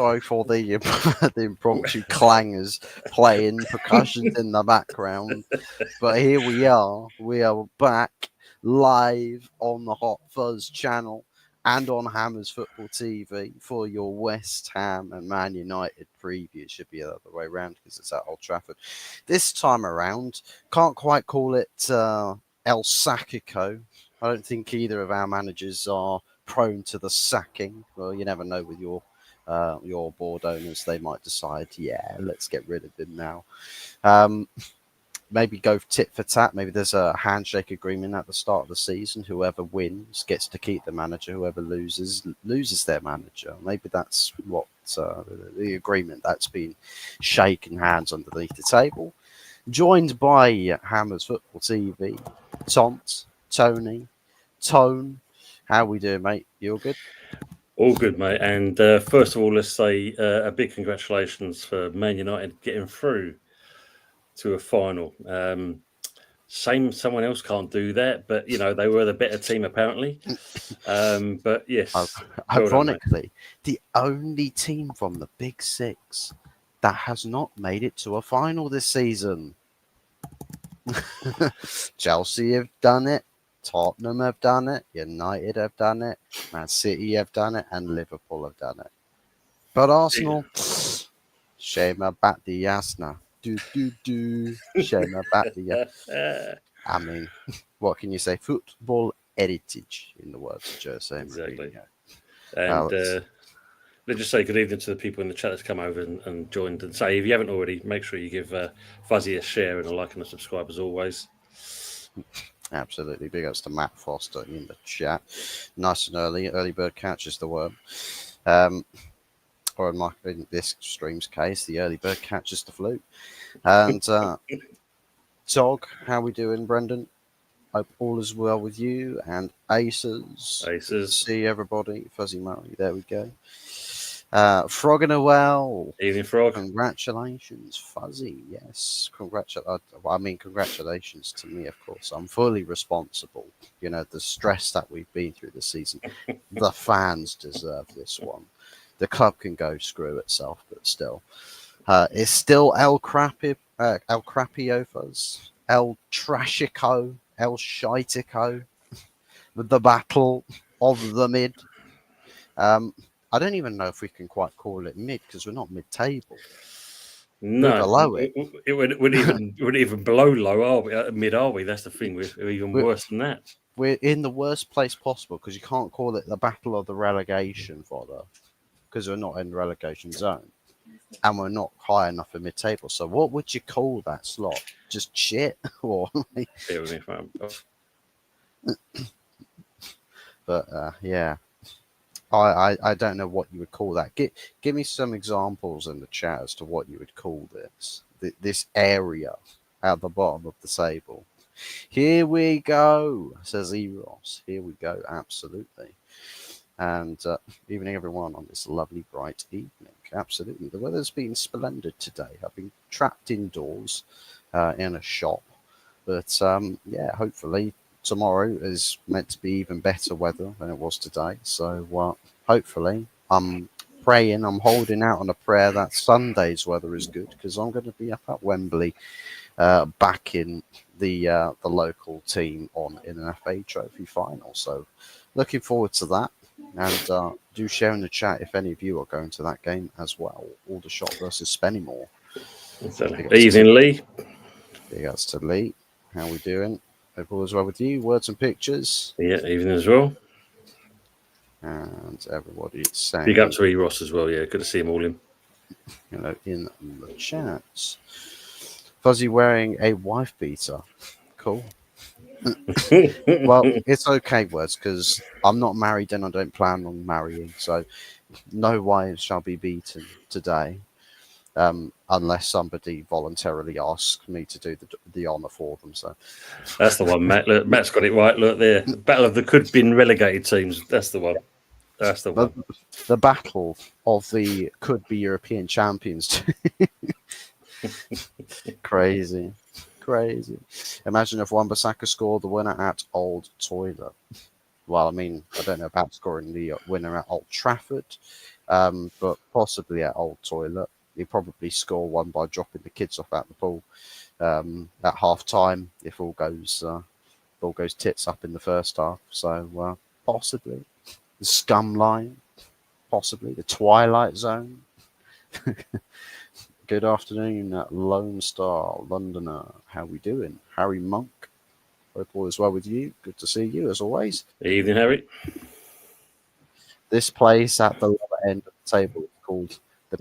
sorry for the the impromptu clangers playing percussions in the background, but here we are. We are back live on the Hot Fuzz channel and on Hammers Football TV for your West Ham and Man United preview. It should be the other way around because it's at Old Trafford. This time around, can't quite call it El Sacico. I don't think either of our managers are prone to the sacking. Well, you never know with your board owners. They might decide, yeah, let's get rid of him now. Maybe go tit for tat. Maybe there's a handshake agreement at the start of the season. Whoever wins gets to keep the manager. Whoever loses their manager. Maybe that's what the agreement that's been shaking hands underneath the table. Joined by Hammers Football TV, Tony, Tone. How we doing, mate? You all good? All good, mate. And first of all, let's say a big congratulations for Man United getting through to a final. Shame someone else can't do that, but they were the better team apparently. But yes, ironically, the only team from the Big Six that has not made it to a final this season. Chelsea have done it, Tottenham have done it, United have done it, Man City have done it, and Liverpool have done it. But Arsenal, shame about the Yasna. Shame about the I mean, what can you say? Football heritage, in the words of Jose Mourinho. Exactly. And let's just say good evening to the people in the chat that's come over and joined. And say, if you haven't already, make sure you give Fuzzy a share and a like and a subscribe as always. Absolutely. Big ups to Matt Foster in the chat. Nice and early. Early bird catches the worm. Or in this stream's case, the early bird catches the flu. And Tog, how we doing, Brendan? Hope all is well with you and Aces. See everybody. Fuzzy Murray, there we go. Frog and a well. Evening, Frog. Congratulations, Fuzzy. Yes, congratulations to me, of course. I'm fully responsible. The stress that we've been through this season. The fans deserve this one. The club can go screw itself, but still. It's still El Crapio Fuzz. El Trashico. El Shitico. The battle of the mid. I don't even know if we can quite call it mid because we're not mid-table. No, we're below it. We're even below low, are we? Mid, are we? That's the thing. We're even worse than that. We're in the worst place possible because you can't call it the battle of the relegation fodder because we're not in the relegation zone and we're not high enough for mid-table. So what would you call that slot? Just shit, or? But yeah. I don't know what you would call that. Give me some examples in the chat as to what you would call this area at the bottom of the table. Here we go, says Eros. Here we go, absolutely. And evening, everyone, on this lovely, bright evening. Absolutely. The weather's been splendid today. I've been trapped indoors in a shop. But, yeah, hopefully tomorrow is meant to be even better weather than it was today. So hopefully I'm praying, I'm holding out on a prayer that Sunday's weather is good because I'm going to be up at Wembley backing the local team in an FA Trophy final. So looking forward to that. And do share in the chat if any of you are going to that game as well. Aldershot versus Spennymoor. Evening, Lee. Big ups to Lee. How we doing? Hope all is well with you. Words and pictures. Yeah, evening as well. And everybody saying. Big up to Eros as well. Yeah, good to see him all in. In the chat. Fuzzy wearing a wife beater. Cool. Well, it's okay, words, because I'm not married and I don't plan on marrying. So no wives shall be beaten today. Unless somebody voluntarily asks me to do the honour for them. So that's the one, Matt. Look, Matt's got it right. Look there, battle of the could-been relegated teams. That's the one. That's the one. The battle of the could-be European champions. Crazy. Imagine if Wan-Bissaka scored the winner at Old Toilet. Well, I mean, I don't know about scoring the winner at Old Trafford. but possibly at Old Toilet. You probably score one by dropping the kids off at the pool at half time if all goes tits up in the first half. So possibly the Scum Line, possibly the Twilight Zone. Good afternoon, Lone Star Londoner. How we doing, Harry Monk? Hope all is well with you. Good to see you as always. Evening, Harry. This place at the lower end of the table is called the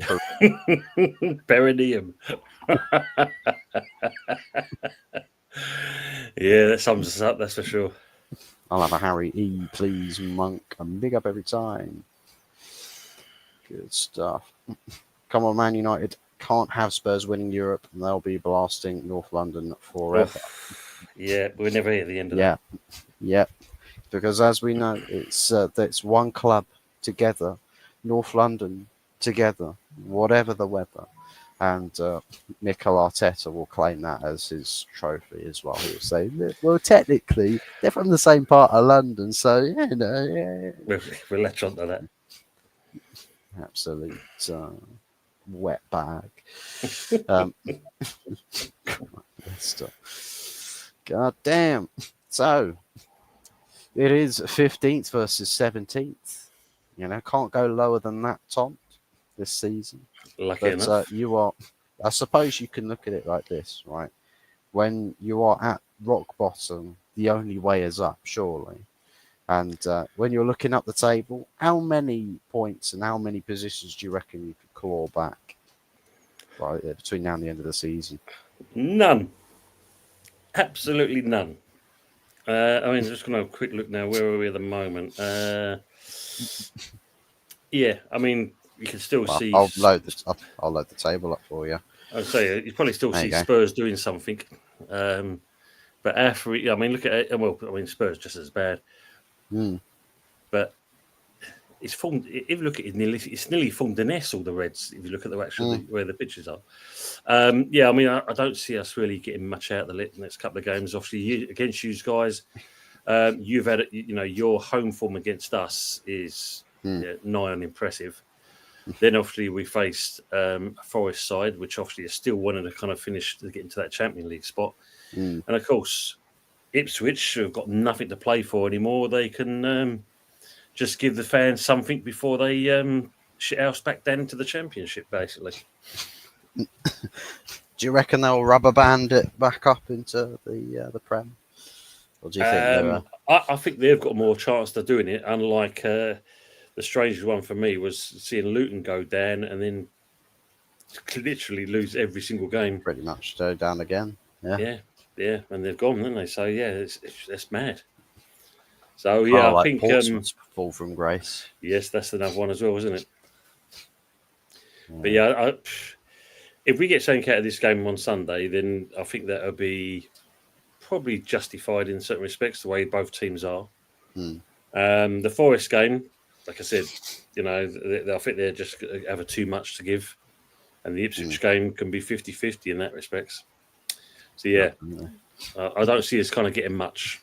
Perineum. Yeah, that sums us up, that's for sure. I'll have a Harry E, please, Monk. A big up every time. Good stuff. Come on, Man United. Can't have Spurs winning Europe, and they'll be blasting North London forever. Yeah, we're never at the end of that. Yeah. Because as we know, it's one club together, North London together, whatever the weather. And Mikel Arteta will claim that as his trophy as well. He'll say, well, technically, they're from the same part of London, so, yeah. We'll latch on to that. Absolute wet bag. God damn. So, it is 15th versus 17th. Can't go lower than that, Tom, this season. Lucky enough. You are, I suppose you can look at it like this, right? When you are at rock bottom, the only way is up, surely. And when you're looking up the table, how many points and how many positions do you reckon you could claw back between now and the end of the season? None. Absolutely none. Just going to have a quick look now. Where are we at the moment? Yeah, you can still see. I'll load the table up for you. I'd say you probably still see Spurs doing something. But after, look at it. Well, Spurs just as bad. But it's formed. If you look at it, it's nearly formed an S. All the Reds. If you look at the where the pitches are. I don't see us really getting much out of the next couple of games. Obviously, against you guys, you've had your home form against us is nigh on impressive. Then obviously we faced a Forest side, which obviously is still wanting to kind of finish to get into that Champions League spot. And of course, Ipswich have got nothing to play for anymore. They can just give the fans something before they shit house back down into the Championship, basically. Do you reckon they'll rubber band it back up into the Prem? Or do you think I think they've got more chance of doing it, unlike the strangest one for me was seeing Luton go down and then literally lose every single game. Pretty much go down again. Yeah, and they've gone, haven't they? So yeah, it's mad. So yeah, I think Portsmouth's fall from grace. Yes, that's another one as well, isn't it? But yeah, if we get something out of this game on Sunday, then I think that'll be probably justified in certain respects the way both teams are. The Forest game, like I said, I think they're just have too much to give, and the Ipswich game can be 50-50 in that respects. So yeah, I don't see us kind of getting much.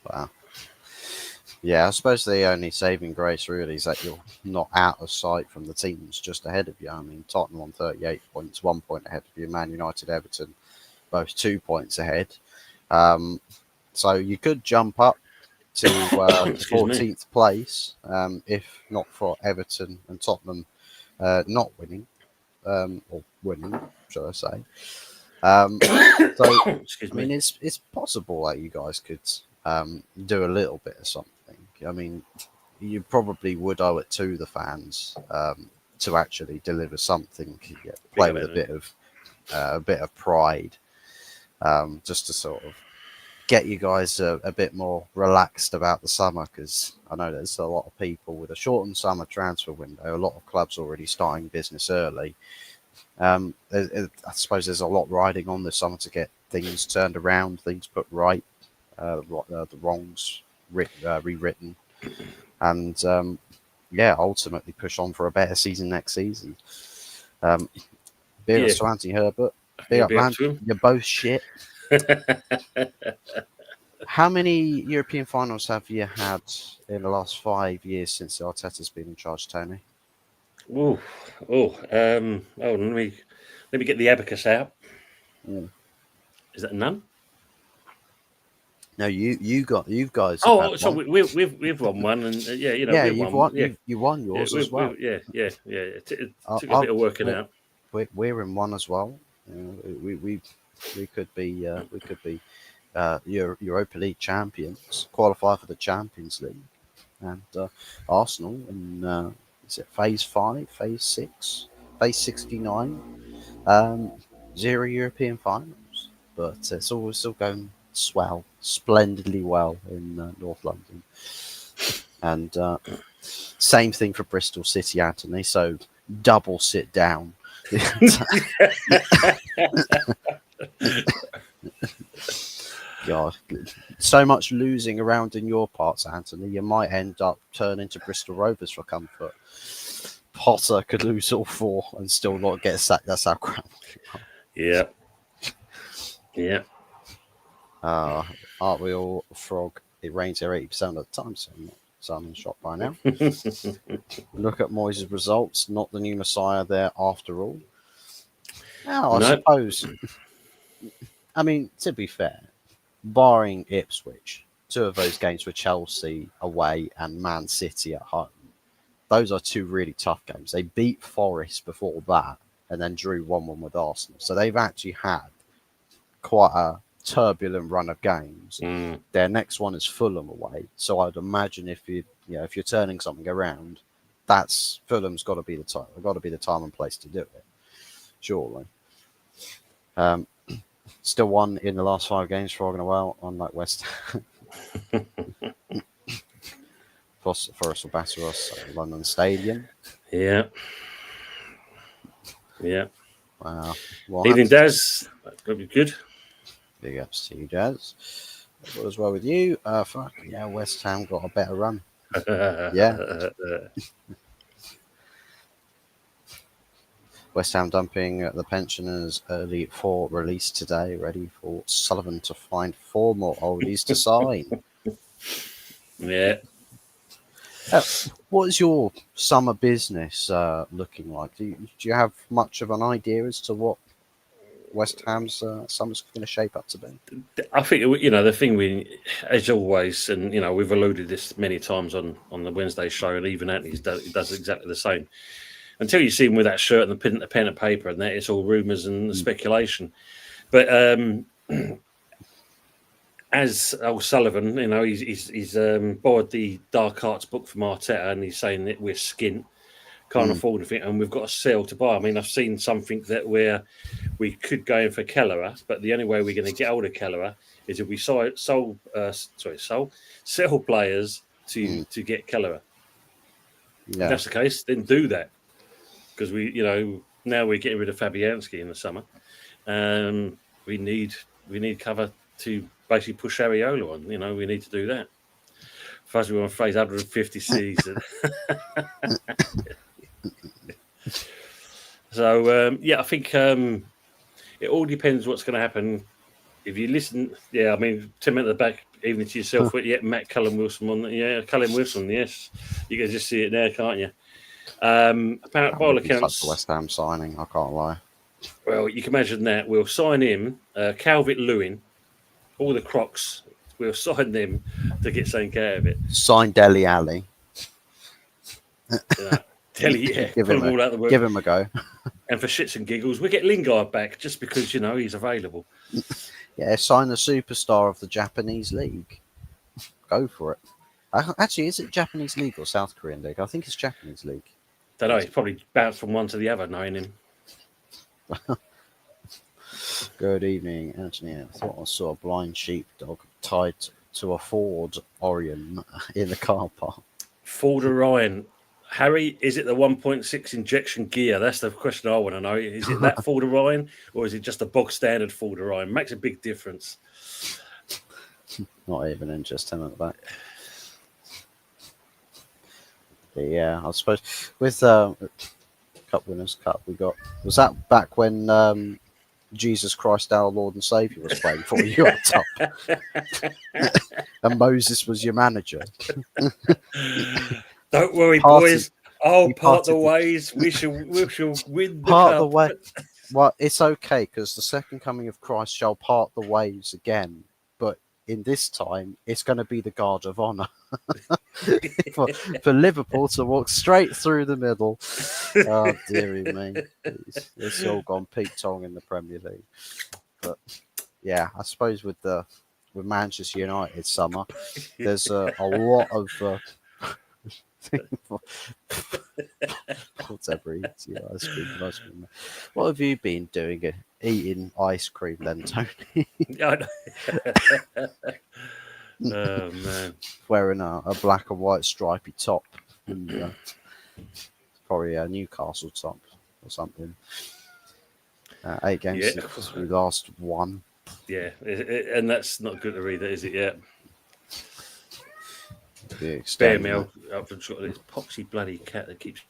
Wow. Yeah, I suppose the only saving grace really is that you're not out of sight from the teams just ahead of you. Tottenham on 38 points, 1 point ahead of you. Man United, Everton, both 2 points ahead. So you could jump up to 14th place if not for Everton and Tottenham not winning, or winning, shall I say. It's possible that you guys could do a little bit of something. You probably would owe it to the fans to actually deliver something, play with a bit of pride, just to sort of get you guys a bit more relaxed about the summer, because I know there's a lot of people with a shortened summer transfer window, a lot of clubs already starting business early. I suppose there's a lot riding on this summer to get things turned around, things put right, the wrongs rewritten, and ultimately push on for a better season next season. Big up to Anthony Herbert. Big up, man. You're both shit. How many European finals have you had in the last 5 years since Arteta's been in charge, Tony? Oh, let me get the abacus out. Mm. Is that none? No, you guys have had Oh, so one. we've won one, and Yeah, we've you've won. won. Yeah, You won yeah, yours as well. yeah. It I, took a I, bit of working we're, out. we're in one as well. We could be Europa League champions, qualify for the Champions League, and Arsenal in is it phase 6, phase 69, um, 0 European finals, but it's all still going splendidly well in North London, and same thing for Bristol City, Anthony. So double sit down. God, so much losing around in your parts, Anthony. You might end up turning to Bristol Rovers for comfort. Potter could lose all 4 and still not get sacked. That's how crap. Yeah, yeah. Aren't we all a frog? It rains here 80% of the time, so I'm in shock by now. Look at Moyes' results, not the new Messiah there after all. Now, I No, suppose, I mean, to be fair, barring Ipswich, 2 of those games were Chelsea away and Man City at home. Those are 2 really tough games. They beat Forest before that and then drew 1-1 with Arsenal. So they've actually had quite a turbulent run of games. mm, Their next one is Fulham away. So I'd imagine if if you're turning something around, that's Fulham's got to be the time. Got to be the time and place to do it. Surely. Um, Still won in the last 5 games for Well, unlike West Forest will batter us at London Stadium. yeah, yeah. What Evening, happens? Daz. That'll be good. Big ups to you, Jazz. All as well with you. West Ham got a better run. Yeah, West Ham dumping the pensioners early for release today, ready for Sullivan to find 4 more oldies to sign. Yeah. What is your summer business looking like? Do you have much of an idea as to what West Ham's summer's going to shape up to be? I think the thing as always, and we've alluded this many times on the Wednesday show, and even Anthony does exactly the same. Until you see him with that shirt and the pen and paper, and that it's all rumours and speculation. But as O'Sullivan, he's borrowed the Dark Arts book from Arteta, and he's saying that we're skint, can't afford anything, and we've got a sell to buy. I mean, I've seen something that where we could go in for Kelleher, but the only way we're going to get hold of Kelleher is if we sell players to get Kelleher. Yeah. If that's the case, then do that, because now we're getting rid of Fabianski in the summer. We need cover to basically push Ariola on. We need to do that. First, we want to face 150 season. So I think it all depends what's going to happen. If you listen, I mean, 10 minutes at the back, even to yourself, Matt Cullen Wilson on, Cullen Wilson, yes, you can just see it there, can't you? Apparently, by all accounts, such a West Ham signing, I can't lie. Well, you can imagine that. We'll sign him, Calvert-Lewin, all the Crocs. We'll sign them to get something out of it. Sign Dele Alli. Pull them all out the work. Give him a go. And for shits and giggles, we get Lingard back just because he's available. Yeah, sign the superstar of the Japanese league. Go for it. Actually, is it Japanese league or South Korean league? I think it's Japanese league. Don't know. He's probably bounced from one to the other, knowing him. Good evening, Anthony. I thought I saw a blind sheepdog tied to a Ford Orion in the car park. Ford Orion. Harry, is it the 1.6 injection gear? That's the question I want to know. Is it that Ford Orion, or is it just a bog standard Ford Orion? Makes a big difference. Not even in just 10 at the back. But yeah, I suppose with Cup Winners' Cup, was that back when Jesus Christ, our Lord and Savior, was playing for you up top, and Moses was your manager. Don't worry, Party, boys. I'll he part the parted the ways. We shall win the part the cup. way. Well, it's okay because the second coming of Christ shall part the waves again, but in this time it's going to be the guard of honor for Liverpool to walk straight through the middle. Oh dearie me, it's all gone Pete Tong in the Premier League. But yeah, I suppose with Manchester United summer, there's a lot of whatever eats you ice cream. Ice cream. What have you been doing? Eating ice cream then, Tony? Oh man, Wearing a black and white stripy top and probably a Newcastle top or something. 8 games yeah, since we last won. yeah, and that's not good to read, is it? Yeah, The spare extent meal. I've got this poxy bloody cat that keeps.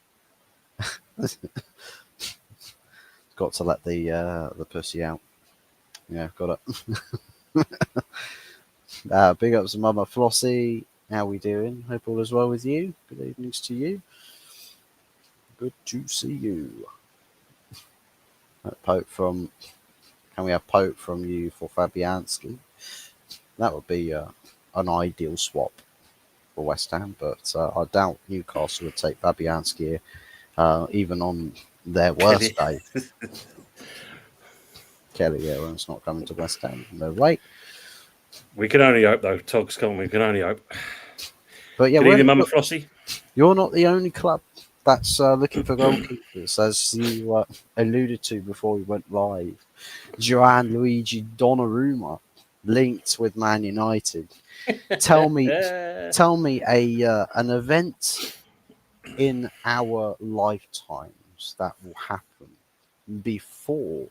got to let the pussy out. Yeah, got it. Big ups to Mama Flossie. How we doing? Hope all is well with you. Good evenings to you. Good to see you. Pope from. Can we have Pope from you for Fabianski? That would be an ideal swap for West Ham, but I doubt Newcastle would take Fabianski even on their worst Kelly. day. Kelly Aaron's not coming to West Ham. No way. We can only hope, though. Togs, can't we? We can only hope. But yeah, Good evening, Mama Flossie. you're not the only club that's looking for goalkeepers, as you alluded to before we went live. Gianluigi Donnarumma linked with Man United. Tell me an event in our lifetimes that will happen before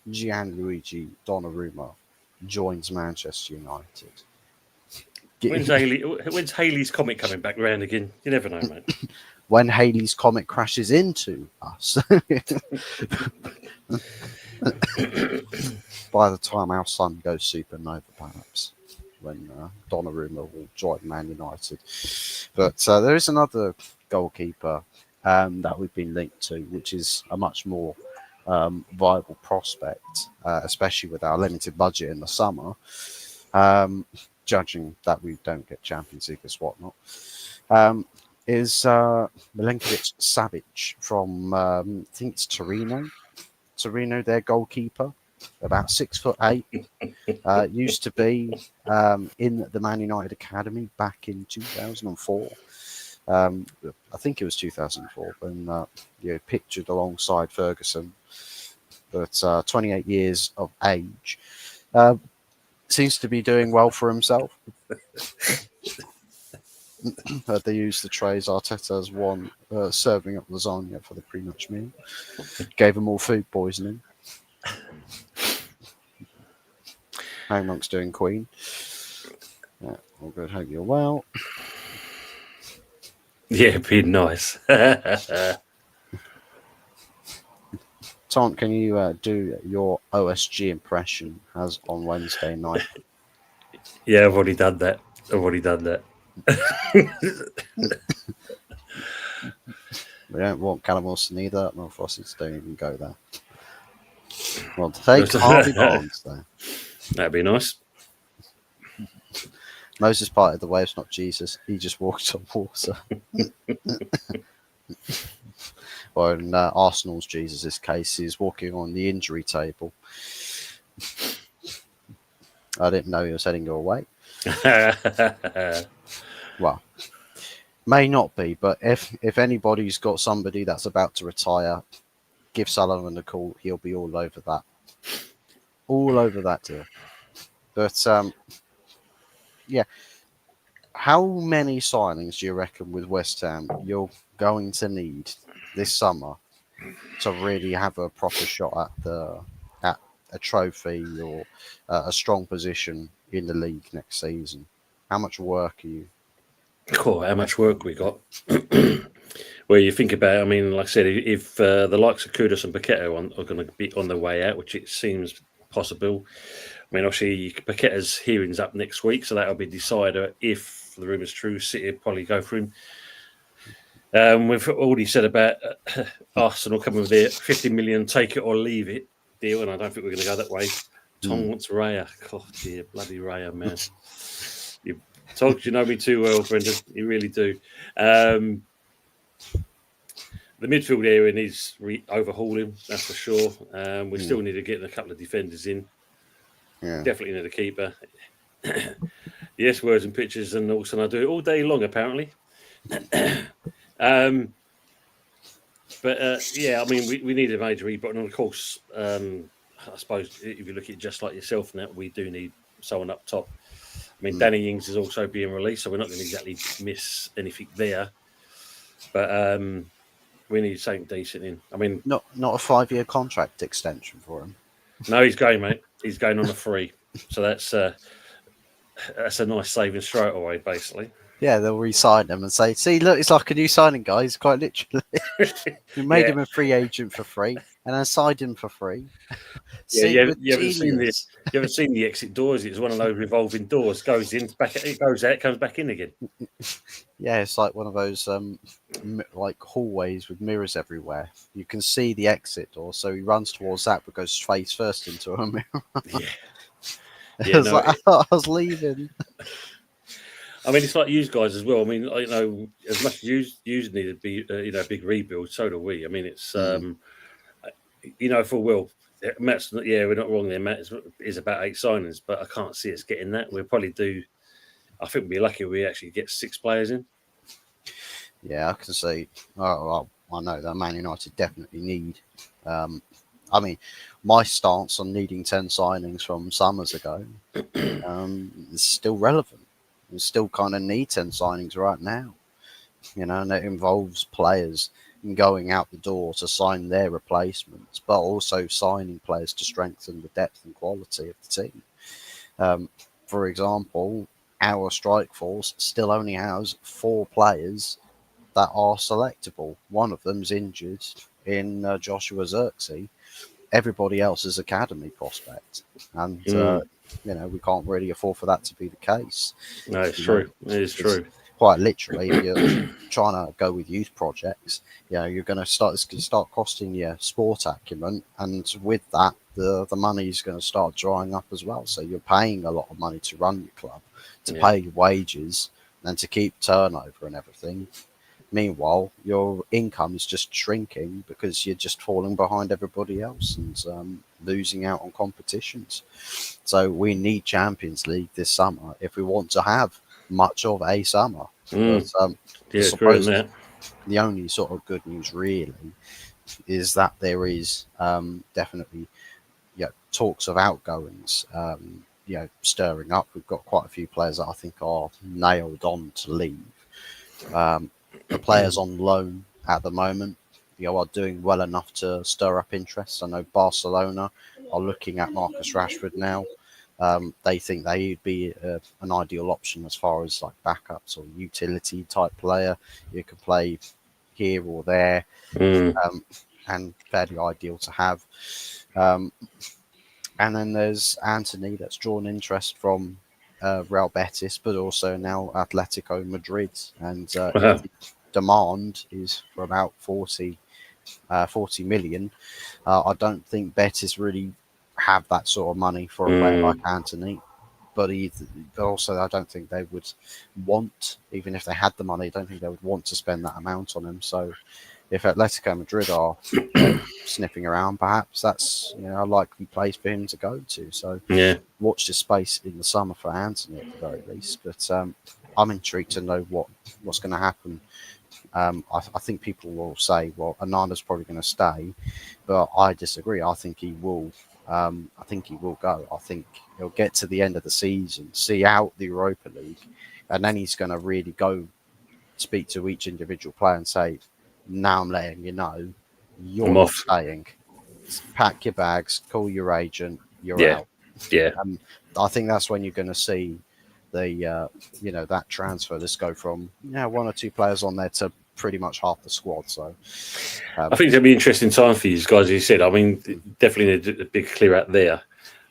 Gianluigi Donnarumma joins Manchester United. When's Haley's Comet coming back round again? You never know, mate. When Haley's Comet crashes into us. By the time our sun goes supernova, perhaps, when Donnarumma will join Man United. But there is another goalkeeper that we've been linked to, which is a much more viable prospect, especially with our limited budget in the summer. Judging that we don't get Champions League as whatnot, is Milinkovic Savic from I think it's Torino. Torino, their goalkeeper, about 6'8", used to be in the Man United academy back in 2004. I think it was 2004 when pictured alongside Ferguson, but 28 years of age. Seems to be doing well for himself. They used the trays Arteta as one, serving up lasagna for the pre-match meal. Gave them all food poisoning. How Monk's doing, Queen? Yeah, all good. Hope you're well. Yeah, be nice. Tom, can you do your OSG impression as on Wednesday night? Yeah, I've already done that. We don't want Callum Wilson either. No, Frosties don't even go there. Well, take Harvey Barnes there. That'd be nice. Moses parted the waves, not Jesus. He just walked on water. Or in Arsenal's Jesus' case, he's walking on the injury table. I didn't know he was heading your way. Well, may not be, but if anybody's got somebody that's about to retire, give Sullivan a call. He'll be all over that. All over that deal. But, yeah. How many signings do you reckon with West Ham you're going to need this summer to really have a proper shot at a trophy or a strong position in the league next season? How much work are you? Cool. How much work we got? where you think about, I mean, like I said, if the likes of Kudus and Paqueta are going to be on their way out, which it seems possible. I mean, obviously, Paqueta's hearing's up next week, so that'll be decided if the rumour's true. City will probably go for him. We've already said about Arsenal coming with their 50 million take it or leave it deal, and I don't think we're going to go that way. Tom wants Raya. God, dear, bloody Raya, man. You talk, you know me too well, Brendan. You really do. The midfield area needs overhauling, that's for sure. We still need to get a couple of defenders in. Yeah. Definitely need a keeper. Yes, words and pictures, and also I do it all day long, apparently. But yeah, I mean, we need a major reboot, and of course, I suppose if you look at it just like yourself now, we do need someone up top. I mean, Danny Ings is also being released, so we're not going to exactly miss anything there. But we need something decent in. I mean, not a 5-year contract extension for him. No, he's going, mate. He's going on a free, so that's a nice saving straight away, basically. Yeah, they'll re-sign him and say, "See, look, it's like a new signing, guys. Quite literally, we made him a free agent for free, and then signed him for free." Yeah, you haven't seen this. You haven't seen the exit doors. It's one of those revolving doors. Goes in, back. It goes out, comes back in again. Yeah, it's like one of those like hallways with mirrors everywhere. You can see the exit door, so he runs towards that, but goes face first into a mirror. Yeah, like, I thought I was leaving. I mean, it's like you guys as well. I mean, you know, as much as you need to be, a big rebuild, so do we. I mean, it's, you know, for Will, Matt's, we're not wrong there. Matt is about 8 signings, but I can't see us getting that. We'll probably do, I think we'll be lucky if we actually get 6 players in. Yeah, I can see. I know that Man United definitely need. I mean, my stance on needing 10 signings from summers ago is still relevant. We still kind of need 10 signings right now, and it involves players going out the door to sign their replacements, but also signing players to strengthen the depth and quality of the team. For example, our strike force still only has 4 players that are selectable. One of them's injured in Joshua Zirkzee. Everybody else is academy prospect, and we can't really afford for that to be the case. No, it's true. It is true. Quite literally, if you're trying to go with youth projects, you're going to start costing your sport acumen, and with that, the money is going to start drying up as well. So you're paying a lot of money to run your club, to pay your wages, and to keep turnover and everything. Meanwhile, your income is just shrinking because you're just falling behind everybody else and losing out on competitions. So we need Champions League this summer if we want to have much of a summer. But I suppose the only sort of good news really is that there is definitely talks of outgoings stirring up. We've got quite a few players that I think are nailed on to leave. The players on loan at the moment are doing well enough to stir up interest. I know Barcelona are looking at Marcus Rashford now. They think they'd be an ideal option as far as like backups or utility type player. You can play here or there, and fairly ideal to have. And then there's Anthony that's drawn interest from Real Betis, but also now Atletico Madrid, and the demand is for about 40 million. I don't think Betis really have that sort of money for a player like Anthony, but also I don't think they would want, even if they had the money, I don't think they would want to spend that amount on him. So if Atletico Madrid are sniffing around, perhaps that's a likely place for him to go to. So watch this space in the summer for Anthony at the very least. But I'm intrigued to know what's going to happen. I think people will say, well, Anana's probably going to stay, but I disagree. I think he will. I think he will go. I think he'll get to the end of the season, see out the Europa League, and then he's going to really go speak to each individual player and say, now I'm letting you know, you're not staying. Pack your bags, call your agent, you're out. Yeah. I think that's when you're going to see the that transfer. Let's go from 1 or 2 players on there to pretty much half the squad. So I think it'll be an interesting time for you guys, as you said. I mean, definitely a big clear out there.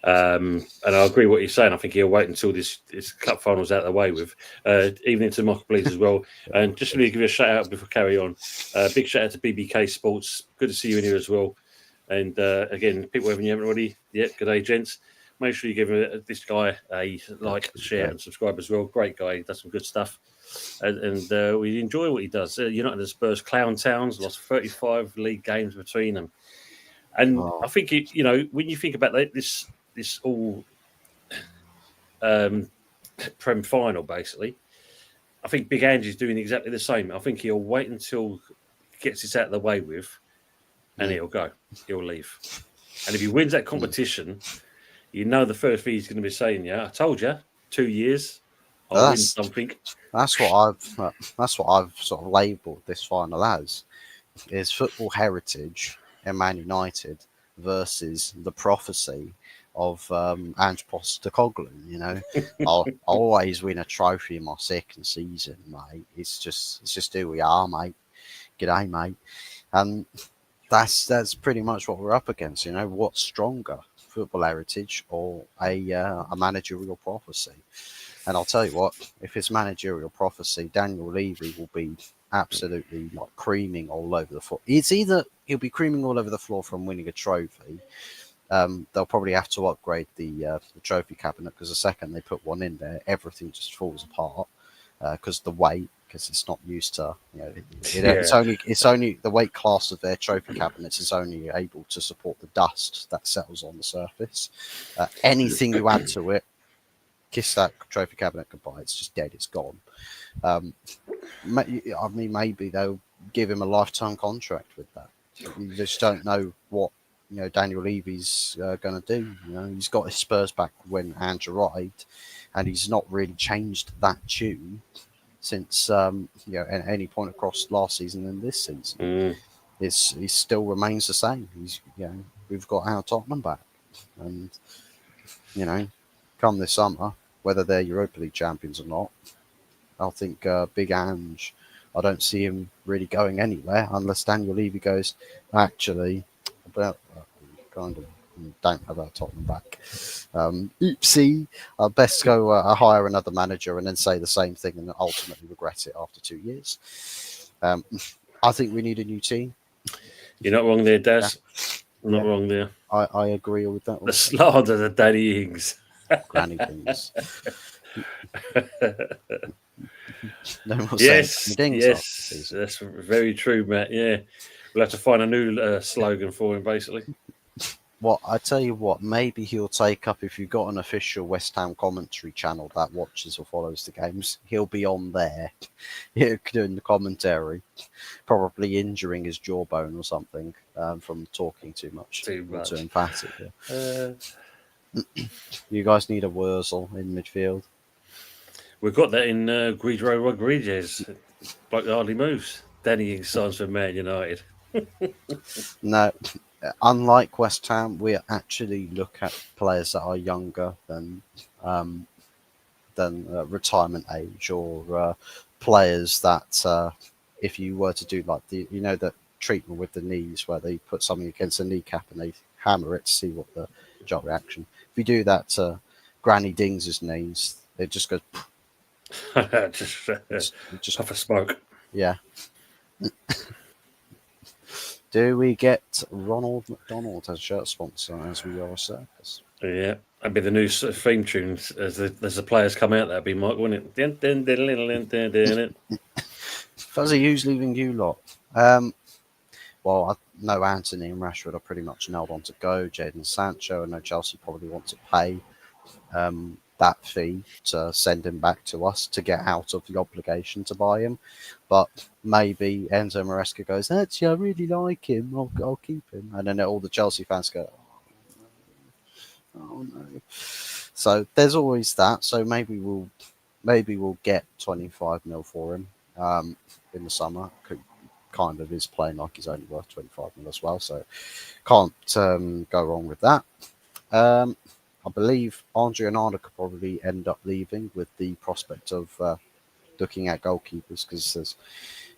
And I agree with what you're saying. I think he'll wait until this cup final's out of the way with, even into Michael Bleeds as well. And just really give you a shout out before carry on. Big shout out to BBK Sports. Good to see you in here as well. And again, people haven't already. Yeah, good day, gents. Make sure you give this guy a like, share, and subscribe as well. Great guy, he does some good stuff. And we enjoy what he does. United and Spurs, Clown Towns, lost 35 league games between them. And I think, when you think about this all Prem final, basically, I think Big Andy's doing exactly the same. I think he'll wait until he gets this out of the way with, and he'll go. He'll leave. And if he wins that competition, the first thing he's going to be saying, "Yeah, I told you, 2 years, I'll win something." That's what I've sort of labelled this final as, is football heritage in Man United versus the prophecy of Ange Postecoglou. I'll always win a trophy in my second season, mate. It's just who we are, mate. G'day, mate. And that's pretty much what we're up against. What's stronger, football heritage or a managerial prophecy? And I'll tell you what, if it's managerial prophecy, Daniel Levy will be absolutely like creaming all over the floor. It's either he'll be creaming all over the floor from winning a trophy. They'll probably have to upgrade the trophy cabinet, because the second they put one in there, everything just falls apart because the weight, because it's not used to, it's only the weight class of their trophy cabinets is only able to support the dust that settles on the surface. Anything you add to it, kiss that trophy cabinet goodbye. It's just dead. It's gone. I mean, maybe they'll give him a lifetime contract with that. You just don't know what Daniel Levy's going to do. He's got his Spurs back when Ange arrived, and he's not really changed that tune since at any point across last season and this season. He still remains the same. We've got our Tottenham back, and come this summer, whether they're Europa League champions or not, I think Big Ange, I don't see him really going anywhere unless Daniel Levy goes, actually, kind of don't have our Tottenham back. Oopsie, I'd best go hire another manager and then say the same thing and ultimately regret it after 2 years. I think we need a new team. You're not wrong there, Des. Not wrong there. I agree with that. The slander of Danny Ings. Granny things. No more yes, that's very true, Matt. Yeah, we'll have to find a new slogan for him, basically. Well, I tell you what, maybe he'll take up, if you've got an official West Ham commentary channel that watches or follows the games, he'll be on there doing the commentary, probably injuring his jawbone or something from talking too much. Too emphatic. Yeah. You guys need a Wurzel in midfield. We've got that in Guido Rodriguez. Bloke hardly moves. Danny Ings signs for Man United. No, unlike West Ham, we actually look at players that are younger than retirement age, or players that if you were to do like the treatment with the knees where they put something against the kneecap and they hammer it to see what the jolt reaction. If you do that to Granny Dings's knees, it just goes just puff of smoke. Yeah. Do we get Ronald McDonald as shirt sponsor as we are a circus? Yeah, that'd be the new theme tune as the players come out. That'd be Mike, wouldn't it? Fuzzy, who's leaving you lot? Well, I know Anthony and Rashford are pretty much nailed on to go. Jadon Sancho, I know Chelsea probably want to pay that fee to send him back to us to get out of the obligation to buy him. But maybe Enzo Maresca goes, actually, I really like him. I'll keep him. And then all the Chelsea fans go, oh no. So there's always that. So maybe we'll get 25 mil for him in the summer. Kind of is playing like he's only worth 25 mil as well. So can't go wrong with that. I believe Andre Onana could probably end up leaving with the prospect of looking at goalkeepers, because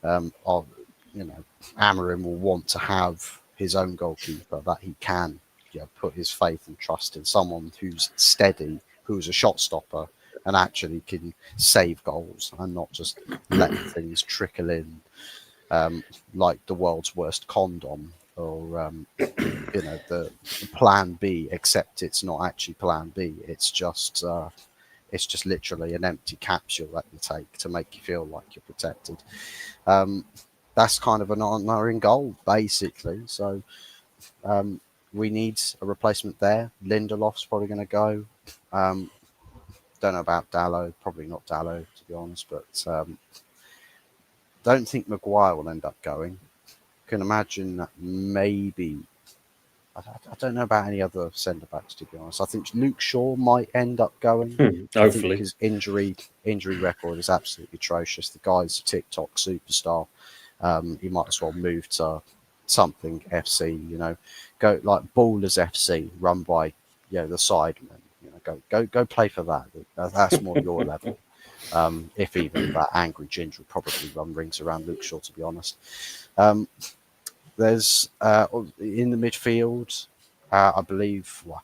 Of Amarim will want to have his own goalkeeper that he can put his faith and trust in, someone who's steady, who's a shot stopper, and actually can save goals and not just let things trickle in like the world's worst condom or the plan B, except it's not actually plan B. It's just literally an empty capsule that you take to make you feel like you're protected. Um, that's kind of an honor in goal, basically. So we need a replacement there. Lindelof's probably going to go. Um, don't know about Dallo. Probably not Dallo, to be honest. But don't think Maguire will end up going. Can imagine that maybe. I don't know about any other centre backs, to be honest. I think Luke Shaw might end up going. I think Hopefully. his injury record is absolutely atrocious. The guy's a TikTok superstar. He might as well move to something FC. Go like Ballers FC, run by the Sidemen. Go play for that. That's more your level. If even that angry ginger would probably run rings around Luke Shaw, to be honest. Um, there's in the midfield, I believe. Well,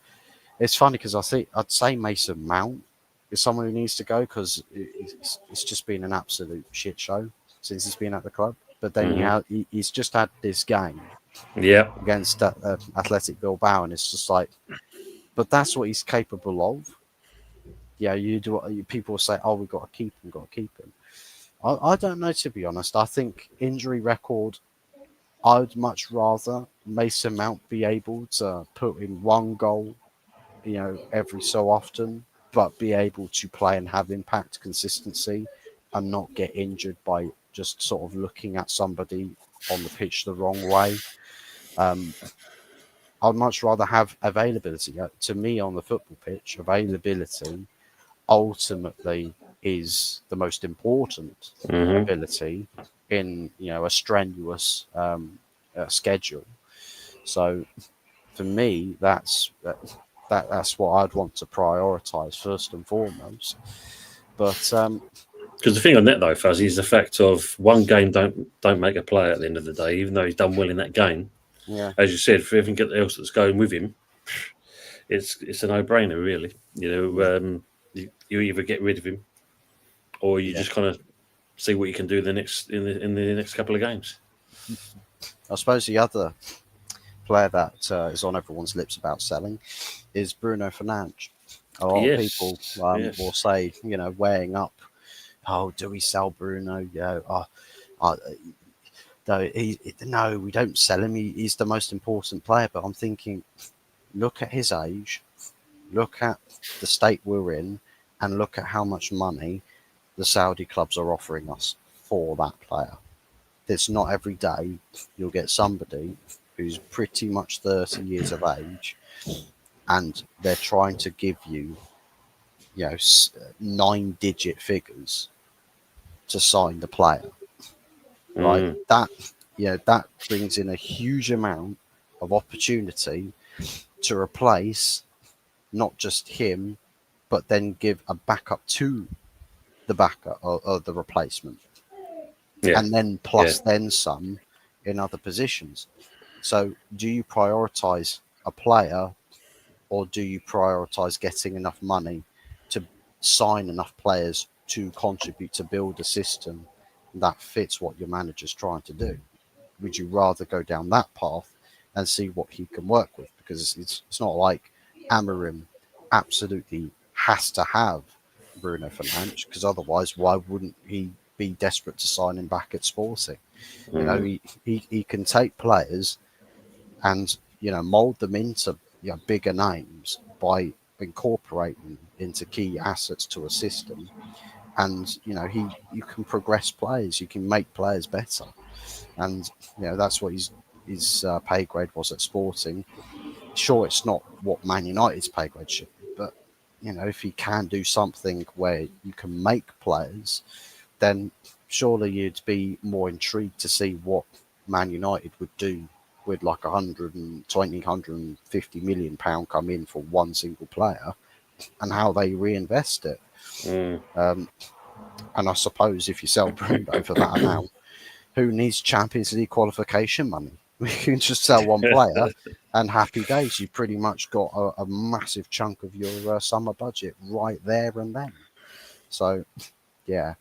it's funny because I'd say Mason Mount is someone who needs to go because it's just been an absolute shit show since he's been at the club. But then Hmm. he's just had this game Yeah. against Athletic Bilbao, and it's just like, but that's what he's capable of. Yeah, you do. People say, "Oh, we've got to keep him, got to keep him." I don't know, to be honest. I think injury record. I'd much rather Mason Mount be able to put in one goal, every so often, but be able to play and have impact consistency and not get injured by just sort of looking at somebody on the pitch the wrong way. Um, I'd much rather have availability. To me, on the football pitch, availability ultimately is the most important Hmm. ability in a strenuous schedule. So for me, that's what I'd want to prioritise first and foremost. But Because the thing on that though, Fuzzy, is the fact of one game don't make a player at the end of the day, even though he's done well in that game. yeah, As you said, for everything else that's going with him, it's a no brainer, really. yeah, You either get rid of him or you yeah. just kind of see what you can do in the next couple of games. I suppose the other player that is on everyone's lips about selling is Bruno Fernandes. A lot of people Yes, will yes. say, weighing up, oh, do we sell Bruno? Uh, no, we don't sell him. He's the most important player. But I'm thinking, look at his age, look at the state we're in, and look at how much money the Saudi clubs are offering us for that player. It's not every day you'll get somebody who's pretty much 30 years of age and they're trying to give you, 9-digit figures to sign the player, right? Mm, That brings in a huge amount of opportunity to replace not just him, but then give a backup to the backup or the replacement, yeah, and then yeah. plus then some in other positions. So, do you prioritize a player or do you prioritize getting enough money to sign enough players to contribute to build a system that fits what your manager's trying to do? Would you rather go down that path and see what he can work with? Because it's not like Amarim absolutely has to have Bruno Fernandes, because otherwise, why wouldn't he be desperate to sign him back at Sporting? Mm, He can take players and mold them into bigger names by incorporating into key assets to a system. And he you can progress players, you can make players better, and that's what his pay grade was at Sporting. Sure, it's not what Man United's pay grade should be, but if he can do something where you can make players, then surely you'd be more intrigued to see what Man United would do with like 120, £150 million come in for one single player and how they reinvest it. mm. Um, and I suppose if you sell Bruno for that amount, Who needs Champions League qualification money? We can just sell one player, and happy days. You pretty much got a massive chunk of your summer budget right there and then. So, yeah.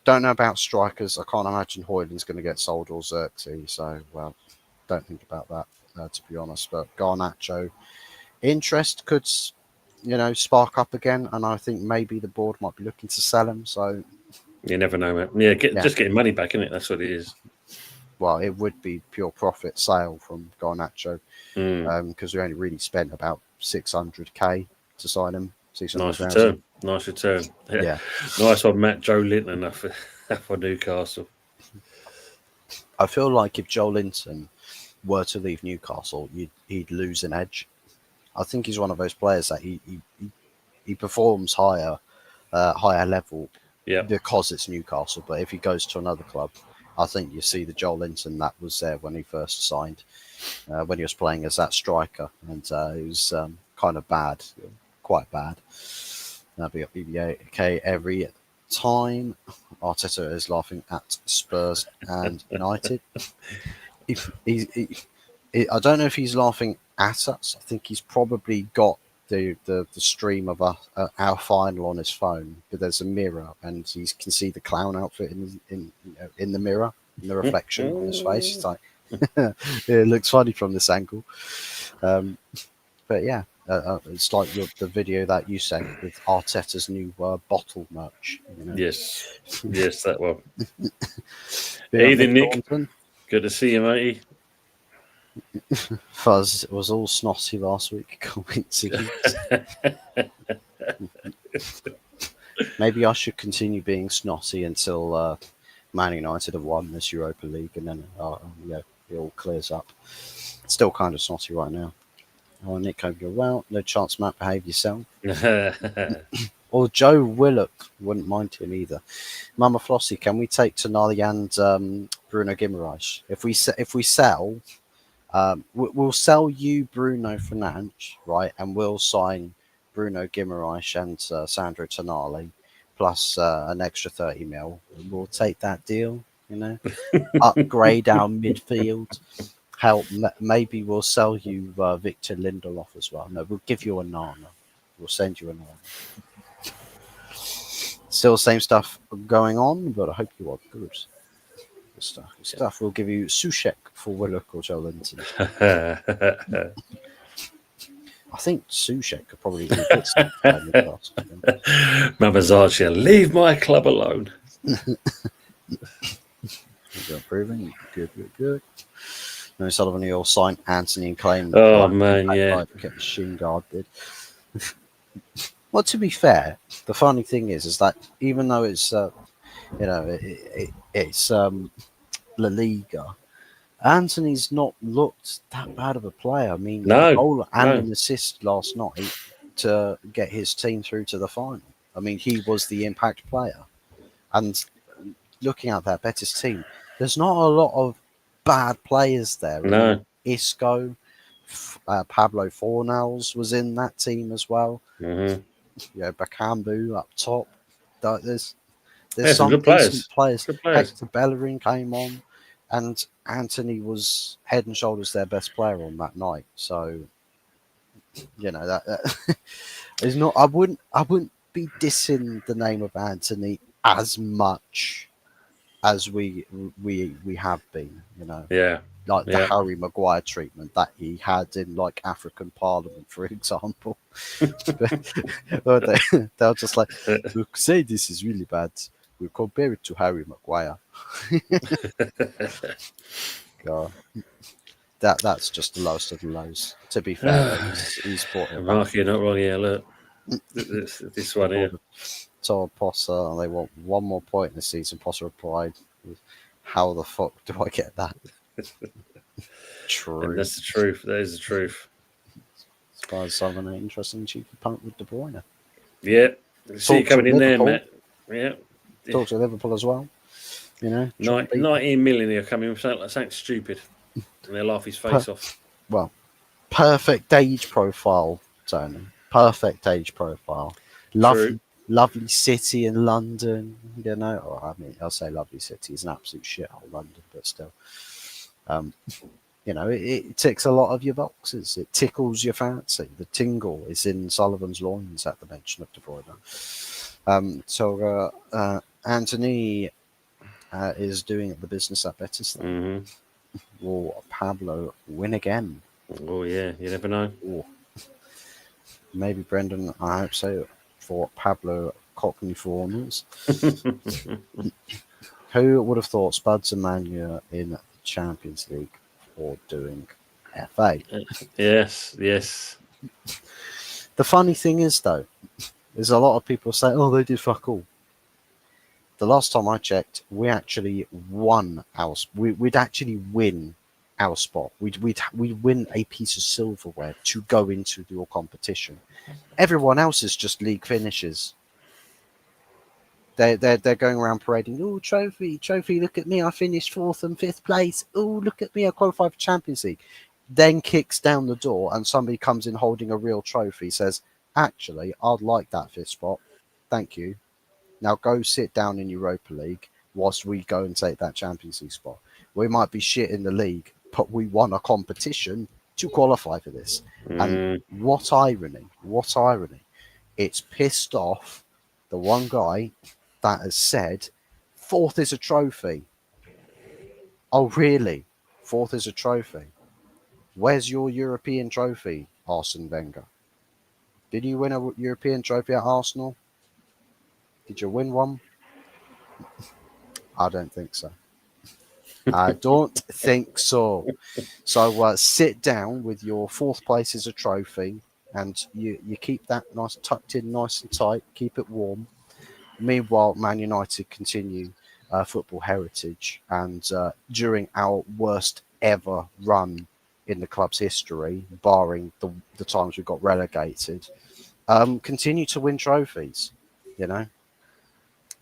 Don't know about strikers. I can't imagine Hoyland's going to get sold or Xerxes. So, well, don't think about that, to be honest. But Garnacho, interest could, spark up again. And I think maybe the board might be looking to sell him. So, You never know, man. Yeah, yeah. just getting money back, isn't it? That's what it is. Well, it would be pure profit sale from Garnacho because we only really spent about 600k to sign him. Nice return. Nice return. Yeah. Nice one, Matt. Joe Linton for Newcastle. I feel like if Joe Linton were to leave Newcastle, he'd lose an edge. I think he's one of those players that he performs higher level because it's Newcastle. But if he goes to another club, I think you see the Joel Linton that was there when he first signed, when he was playing as that striker, and it was kind of bad, quite bad. That'd be okay every time. Arteta is laughing at Spurs and United. I don't know if he's laughing at us. I think he's probably got the stream of our final on his phone, but there's a mirror and he can see the clown outfit in the mirror, in the reflection on his face. It's like it looks funny from this angle. But yeah, it's like the video that you sent with Arteta's new bottle merch. Yes, that one. Hey there, Nick. Good to see you, matey. Fuzz was all snotty last week. Coincidence. Maybe I should continue being snotty until Man United have won this Europa League, and then it all clears up. Still kind of snotty right now. Oh, Nick, hope you're well. No chance, Matt. Behave yourself. Or Joe Willock, wouldn't mind him either. Mama Flossie, can we take Tonali and Bruno Guimaraes? If we sell. We'll sell you Bruno Fernandes, right? And we'll sign Bruno Guimaraes and Sandro Tonali plus an extra 30 mil. We'll take that deal, upgrade our midfield. Help. Maybe we'll sell you Victor Lindelof as well. No, we'll give you a Nana. We'll send you a Nana. Still same stuff going on, but I hope you are good. Stuff. We'll give you Sushek for Willock or Joe Linton. I think Sushek could probably do good stuff. Mamazacia, leave my club alone. Improving. Good. No, Sullivan, you'll sign Anthony and claim. Oh man, yeah. Like Machine Guard did. Well, to be fair, the funny thing is that even though it's it's La Liga, Anthony's not looked that bad of a player. I mean, a goal and an assist last night to get his team through to the final. I mean, he was the impact player. And looking at that Betis team, there's not a lot of bad players there. No. Isco, Pablo Fornals was in that team as well. Mm-hmm. Bakambu up top. There's some good players. Good players. Hector Bellerin came on, and Anthony was head and shoulders their best player on that night. So, that is not. I wouldn't be dissing the name of Anthony as much as we have been. Yeah. Like the Harry Maguire treatment that he had in like African Parliament, for example. They're just like, we say this is really bad. We compare it to Harry Maguire. God. That's just the lowest of the lows. To be fair, he's brought it. Mark, you're not wrong here. Look, this one here. So Posse, they want one more point in the season. Posse replied, "How the fuck do I get that?" True. And that's the truth. That is the truth. As far as someone interesting cheeky punt with De Bruyne. Yeah. See you coming in there, Matt. Yeah. Talk to Liverpool as well. 19 million are coming with something stupid. And they'll laugh his face off. Well, perfect age profile, Tony. Perfect age profile. lovely city in London, you know. Or, I mean, I'll say lovely city is an absolute shithole, London, but still. Um, you know, it ticks a lot of your boxes. It tickles your fancy. The tingle is in Sullivan's loins at the mention of De Bruyne. Anthony is doing the business at Betis, though. Hmm. Will Pablo win again? Oh yeah, you never know. Or maybe Brendan, I hope so, for Pablo Cockney Fawners. Who would have thought Spuds and Manu in the Champions League or doing FA? Yes, yes. The funny thing is, though, is a lot of people say, oh, they did fuck all. The last time I checked, we actually won we'd actually win our spot. We'd win a piece of silverware to go into your competition. Everyone else is just league finishes. They're going around parading. Oh, trophy, trophy! Look at me! I finished fourth and fifth place. Oh, look at me! I qualified for Champions League. Then kicks down the door, and somebody comes in holding a real trophy. Says, "Actually, I'd like that fifth spot. Thank you. Now go sit down in Europa League whilst we go and take that Champions League spot. We might be shit in the league, but we won a competition to qualify for this." And Mm, what irony! What irony! It's pissed off the one guy that has said fourth is a trophy. Oh, really? Fourth is a trophy. Where's your European trophy, Arsene Wenger? Did you win a European trophy at Arsenal? Did you win one? I don't think so. I don't think so. So sit down with your fourth place as a trophy, and you keep that nice tucked in, nice and tight. Keep it warm. Meanwhile, Man United continue football heritage, and during our worst ever run in the club's history, barring the times we got relegated, continue to win trophies. You know,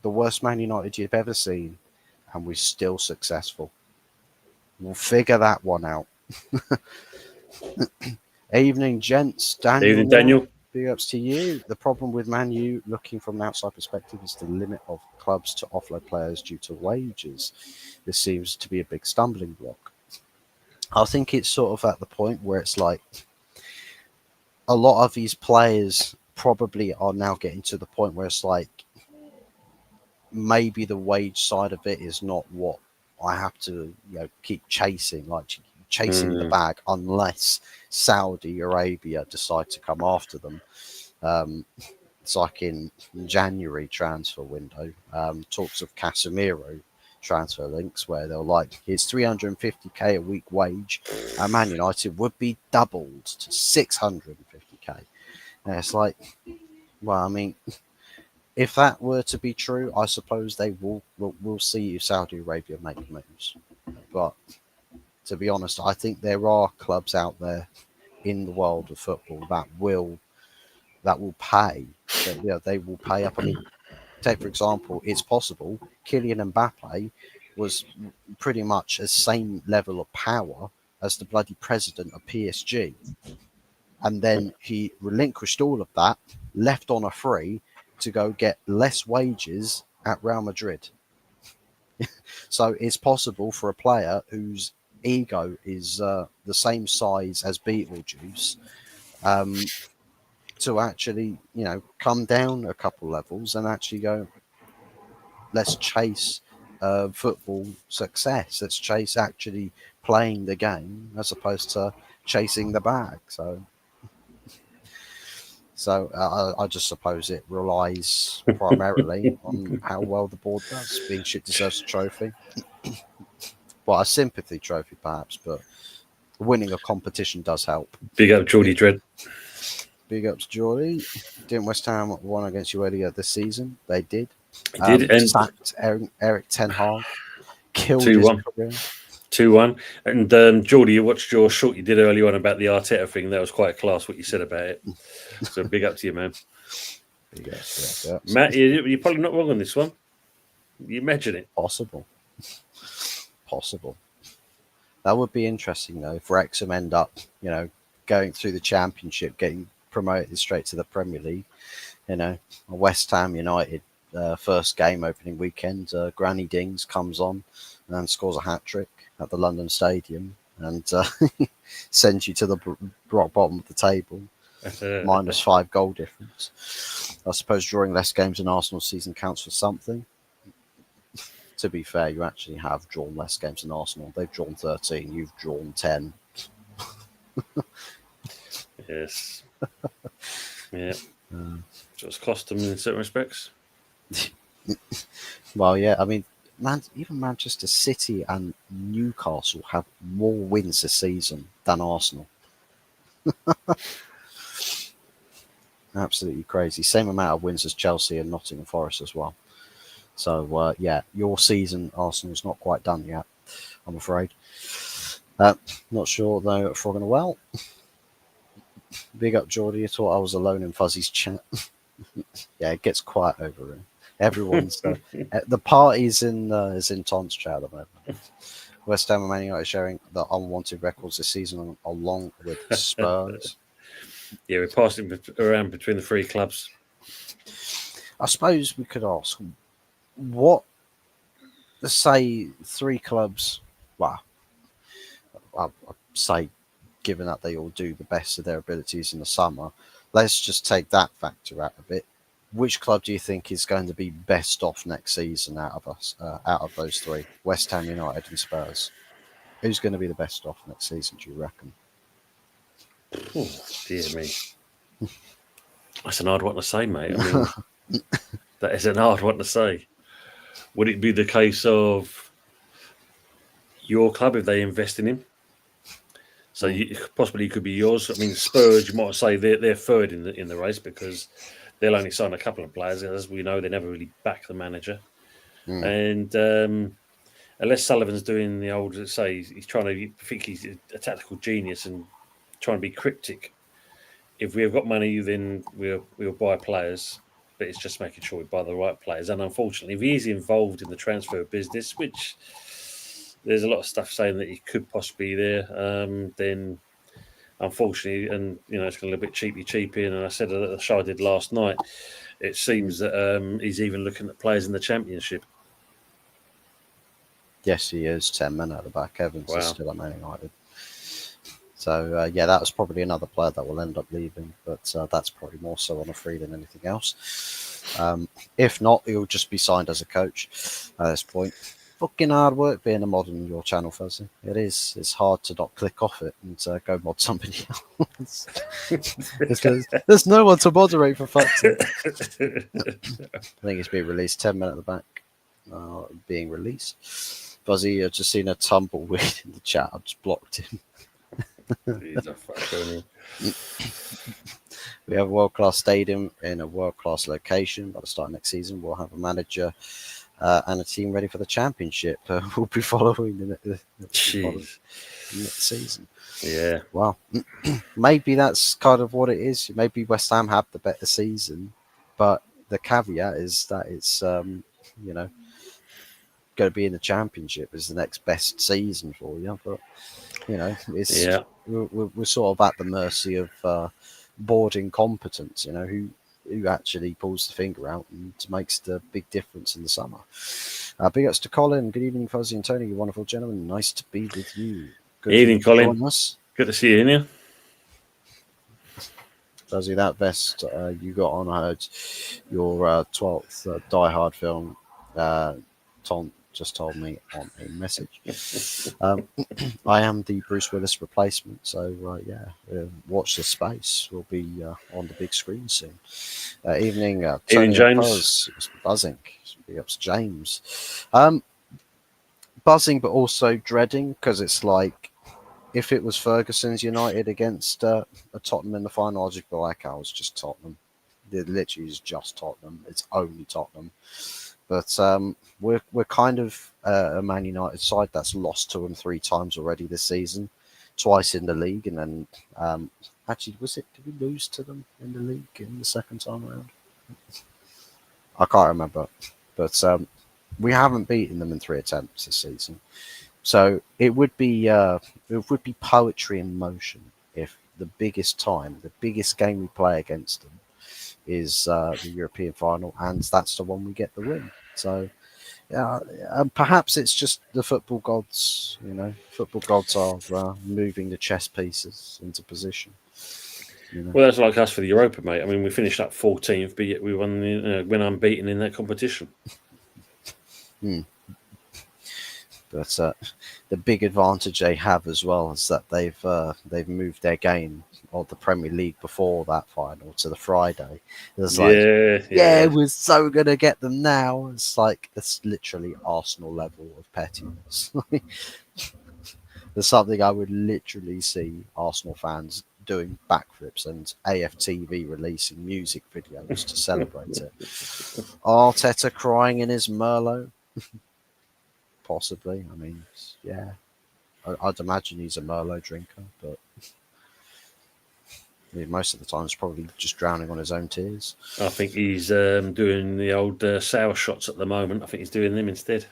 the worst Man United you've ever seen, and we're still successful. We'll figure that one out. Evening, gents. Daniel evening, now. Daniel. Big ups to you. The problem with Man U, looking from an outside perspective, is the limit of clubs to offload players due to wages. This seems to be a big stumbling block. I think it's sort of at the point where it's like a lot of these players probably are now getting to the point where it's like maybe the wage side of it is not what I have to keep chasing, like chasing the Mm, bag, unless Saudi Arabia decide to come after them. Um, it's like in January transfer window, talks of Casemiro transfer links where they're like, his 350k a week wage at Man United would be doubled to 650k. And it's like, well, I mean, if that were to be true, I suppose they will see if Saudi Arabia make moves. But to be honest, I think there are clubs out there in the world of football that will pay. That they will pay up. I mean, take for example, it's possible Kylian Mbappe was pretty much the same level of power as the bloody president of PSG, and then he relinquished all of that, left on a free to go get less wages at Real Madrid. So it's possible for a player whose ego is the same size as Beetlejuice um, to actually, come down a couple levels and actually go, let's chase football success. Let's chase actually playing the game as opposed to chasing the bag. So I just suppose it relies primarily on how well the board does. Being shit deserves a trophy. Well, a sympathy trophy perhaps, but winning a competition does help. big up, Geordie Dread. Big ups, Geordie. Didn't West Ham won against you earlier this season? They did. He did, and Sacked Eric Ten Hag, killed his 2-1. career. 2-1. And Geordie, you watched your short you did early on about the Arteta thing. That was quite class what you said about it. So big up to you, man. Big ups, big ups. Matt, you're probably not wrong on this one. You imagine it. Possible. Possible. That would be interesting though if Wrexham end up, going through the championship, getting promoted straight to the Premier League. You know, West Ham United first game opening weekend, Granny Dings comes on and scores a hat trick at the London Stadium and sends you to the rock bottom of the table, -5 goal difference. I suppose drawing less games in Arsenal's season counts for something. To be fair, you actually have drawn less games than Arsenal. They've drawn 13, you've drawn 10. Yes. Yeah. So it's cost them in certain respects. Well, yeah, I mean, even Manchester City and Newcastle have more wins this season than Arsenal. Absolutely crazy. Same amount of wins as Chelsea and Nottingham Forest as well. So, yeah, your season, Arsenal's not quite done yet, I'm afraid. Not sure, though, Frog and Well. Big up, Geordie. You thought I was alone in Fuzzy's chat. Yeah, it gets quiet over here. Everyone's the party's is in Tom's chat at the moment. West Ham and Man United sharing the unwanted records this season along with Spurs. Yeah, we're passing around between the three clubs. I suppose we could ask what, let's say, three clubs. Well, I'd say, given that they all do the best of their abilities in the summer, let's just take that factor out of it. Which club do you think is going to be best off next season out of us, out of those three? West Ham United and Spurs. Who's going to be the best off next season, do you reckon? Oh, dear me. That's an hard one to say, mate. I mean, that is an hard one to say. Would it be the case of your club if they invest in him? So possibly it could be yours. I mean, Spurs, you might say they're third in the race because they'll only sign a couple of players. As we know, they never really back the manager. And unless Sullivan's doing the old, say, he's trying to think he's a tactical genius and trying to be cryptic. If we've got money, then we'll buy players, but it's just making sure we buy the right players. And unfortunately, if he's involved in the transfer business, which there's a lot of stuff saying that he could possibly be there, then unfortunately, and it's a little bit cheapy. And I said at the show I did last night, it seems that he's even looking at players in the Championship. Yes, he is. 10 men at the back. Evans is Wow. still at Man United. So, yeah, that was probably another player that will end up leaving, but that's probably more so on a free than anything else. If not, he'll just be signed as a coach at this point. Fucking hard work being a mod on your channel, Fuzzy. It is. It's hard to not click off it and go mod somebody else. There's no one to moderate, for fuck's sake. I think it's being released. 10 men at the back being released. Fuzzy, I've just seen a tumbleweed in the chat. I've just blocked him. He's a fucker. We have a world-class stadium in a world-class location. By the start of next season, we'll have a manager and a team ready for the championship. We'll be following the next season. Yeah. Wow. Maybe that's kind of what it is. Maybe West Ham have the better season, but the caveat is that it's going to be in the championship is the next best season for you. But it's we're sort of at the mercy of board incompetence. Who actually pulls the finger out and makes the big difference in the summer. Big ups to Colin. Good evening, Fuzzy and Tony. You wonderful gentlemen. Nice to be with you. Good evening, Colin. Us. Good to see you in here. Fuzzy, that vest you got on, I heard your 12th Die Hard film. Tom just told me on a message. I am the Bruce Willis replacement, so watch this space. We'll be on the big screen soon. Evening, Tony James. Buzz. It's buzzing. Big ups, James. Buzzing, but also dreading because it's like if it was Ferguson's United against a Tottenham in the final, I'd just be like, oh, it's just Tottenham. It literally is just Tottenham. It's only Tottenham. But we're kind of a Man United side that's lost to them 3 times already this season, twice in the league, and then actually did we lose to them in the league in the second time around? I can't remember, but we haven't beaten them in 3 attempts this season. So it would be poetry in motion if the biggest game we play against them is the European final, and that's the one we get the win. So yeah, perhaps it's just the football gods. You know, football gods are moving the chess pieces into position. You know. Well, that's like us for the Europa, mate. I mean, we finished up 14th, but yet we went unbeaten in that competition. Hmm. But the big advantage they have as well is that they've moved their game of the Premier League before that final to the Friday. It's like, yeah, Yeah. we're so gonna get them now. It's like it's literally Arsenal level of pettiness. There's something I would literally see Arsenal fans doing backflips and AFTV releasing music videos to celebrate it. Arteta crying in his Merlot, possibly. I mean, yeah, I'd imagine he's a Merlot drinker, but most of the time, it's probably just drowning on his own tears. I think he's doing the old sour shots at the moment. I think he's doing them instead.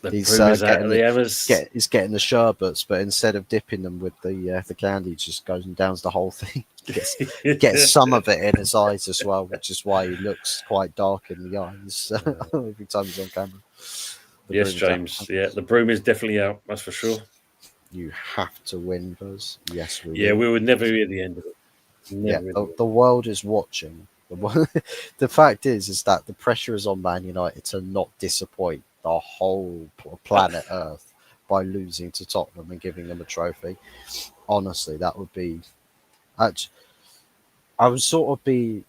The He's broom is out of the hammers. he's getting the sherbets, but instead of dipping them with the candy, he just goes and downs the whole thing. Gets some of it in his eyes as well, which is why he looks quite dark in the eyes every time he's on camera. Yes, James. Out. Yeah, the broom is definitely out. That's for sure. You have to win, Buzz. Yes, we. Yeah, we would never be at the end of it. Never the world is watching. The fact is that the pressure is on Man United to not disappoint the whole planet Earth by losing to Tottenham and giving them a trophy. Honestly, that would be. I would sort of be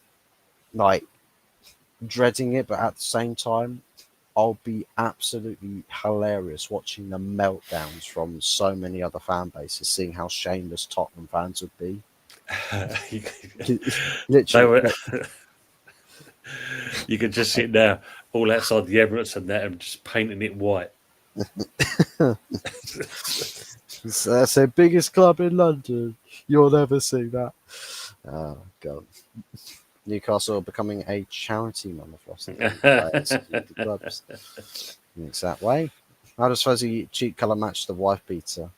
like dreading it, but at the same time, I'll be absolutely hilarious watching the meltdowns from so many other fan bases, seeing how shameless Tottenham fans would be. Literally. You could just sit there all outside the Emirates and that and just painting it white. That's the biggest club in London. You'll never see that. Oh, God. Newcastle are becoming a charity manifesto. Clubs. It's that way. How does Fuzzy cheat colour match the wife beater?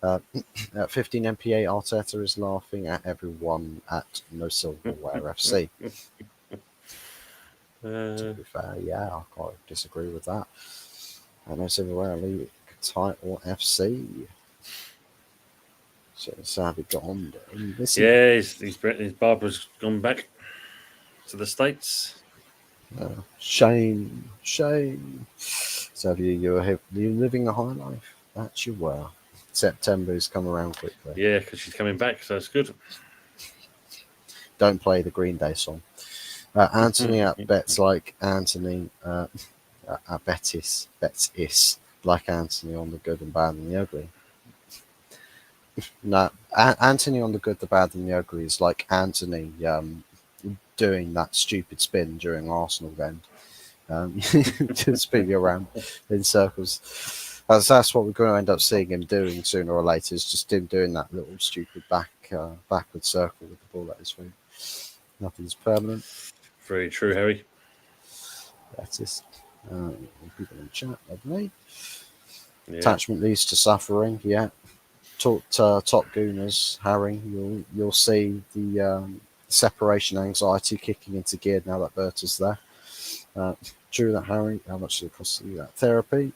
At 15 MPA, Arteta is laughing at everyone at No Silverware FC. To be fair, yeah, I can't disagree with that. No Silverware League title FC. So have it got on there? Yeah, his barber's gone back to the States. Shame. So you're living a high life. That you were. September's come around quickly. Yeah, because she's coming back, so it's good. Don't play the Green Day song. Anthony at bets like Anthony at Betis like Anthony on the good and bad and the ugly. No, Anthony on the good, the bad and the ugly is like Anthony doing that stupid spin during Arsenal game. Just spinning around in circles. That's what we're going to end up seeing him doing sooner or later. Is just him doing that little stupid backward circle with the ball at his feet. Nothing's permanent. Very true, Harry. That is. People in the chat, lovely. Yeah. Attachment leads to suffering. Yeah. Talk to Top Gooners, Harry. You'll see the separation anxiety kicking into gear now that Berta's there. True that, Harry. How much does it cost you that therapy?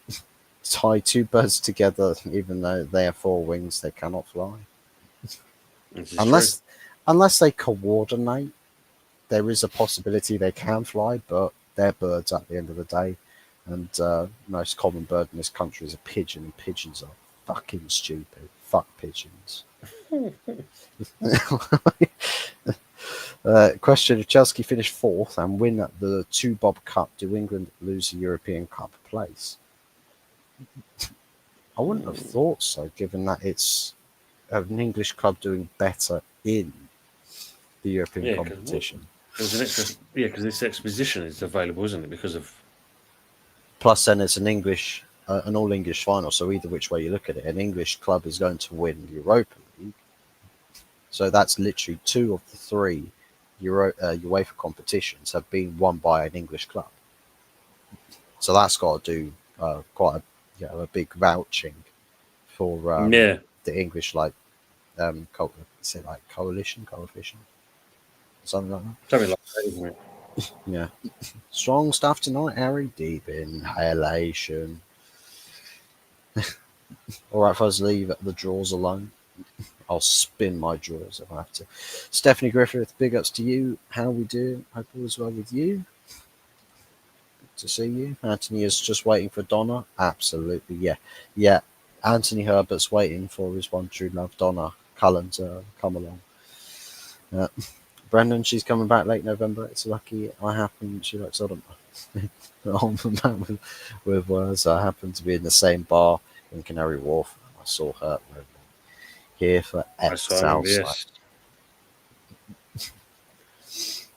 Tie two birds together, even though they have four wings, they cannot fly. Unless they coordinate, there is a possibility they can fly, but they're birds at the end of the day. And most common bird in this country is a pigeon, and pigeons are fucking stupid. Fuck pigeons. Question: if Chelsea finish fourth and win at the 2 Bob Cup, do England lose the European Cup place? I wouldn't have thought so, given that it's an English club doing better in the European competition. Because this exposition is available, isn't it? Because of plus, then it's an all-English final. So either which way you look at it, an English club is going to win the Europa League. So that's literally 2 of the 3 UEFA competitions have been won by an English club. So that's got to do quite a big vouching for the English is it like coefficient, something like that. Something like that, isn't it? Yeah, strong stuff tonight, Harry. Deep inhalation. All right, Fuzz, leave the drawers alone. I'll spin my drawers if I have to. Stephanie Griffith, big ups to you. How we do? Hope all is well with you. Good to see you. Anthony is just waiting for Donna. Absolutely, yeah, yeah. Anthony Herbert's waiting for his one true love, Donna Cullen, to come along. Brendan, she's coming back late November. It's lucky I happen. She likes on the man with words. I happen to be in the same bar in Canary Wharf. I saw her here for Remember, Southside. yes.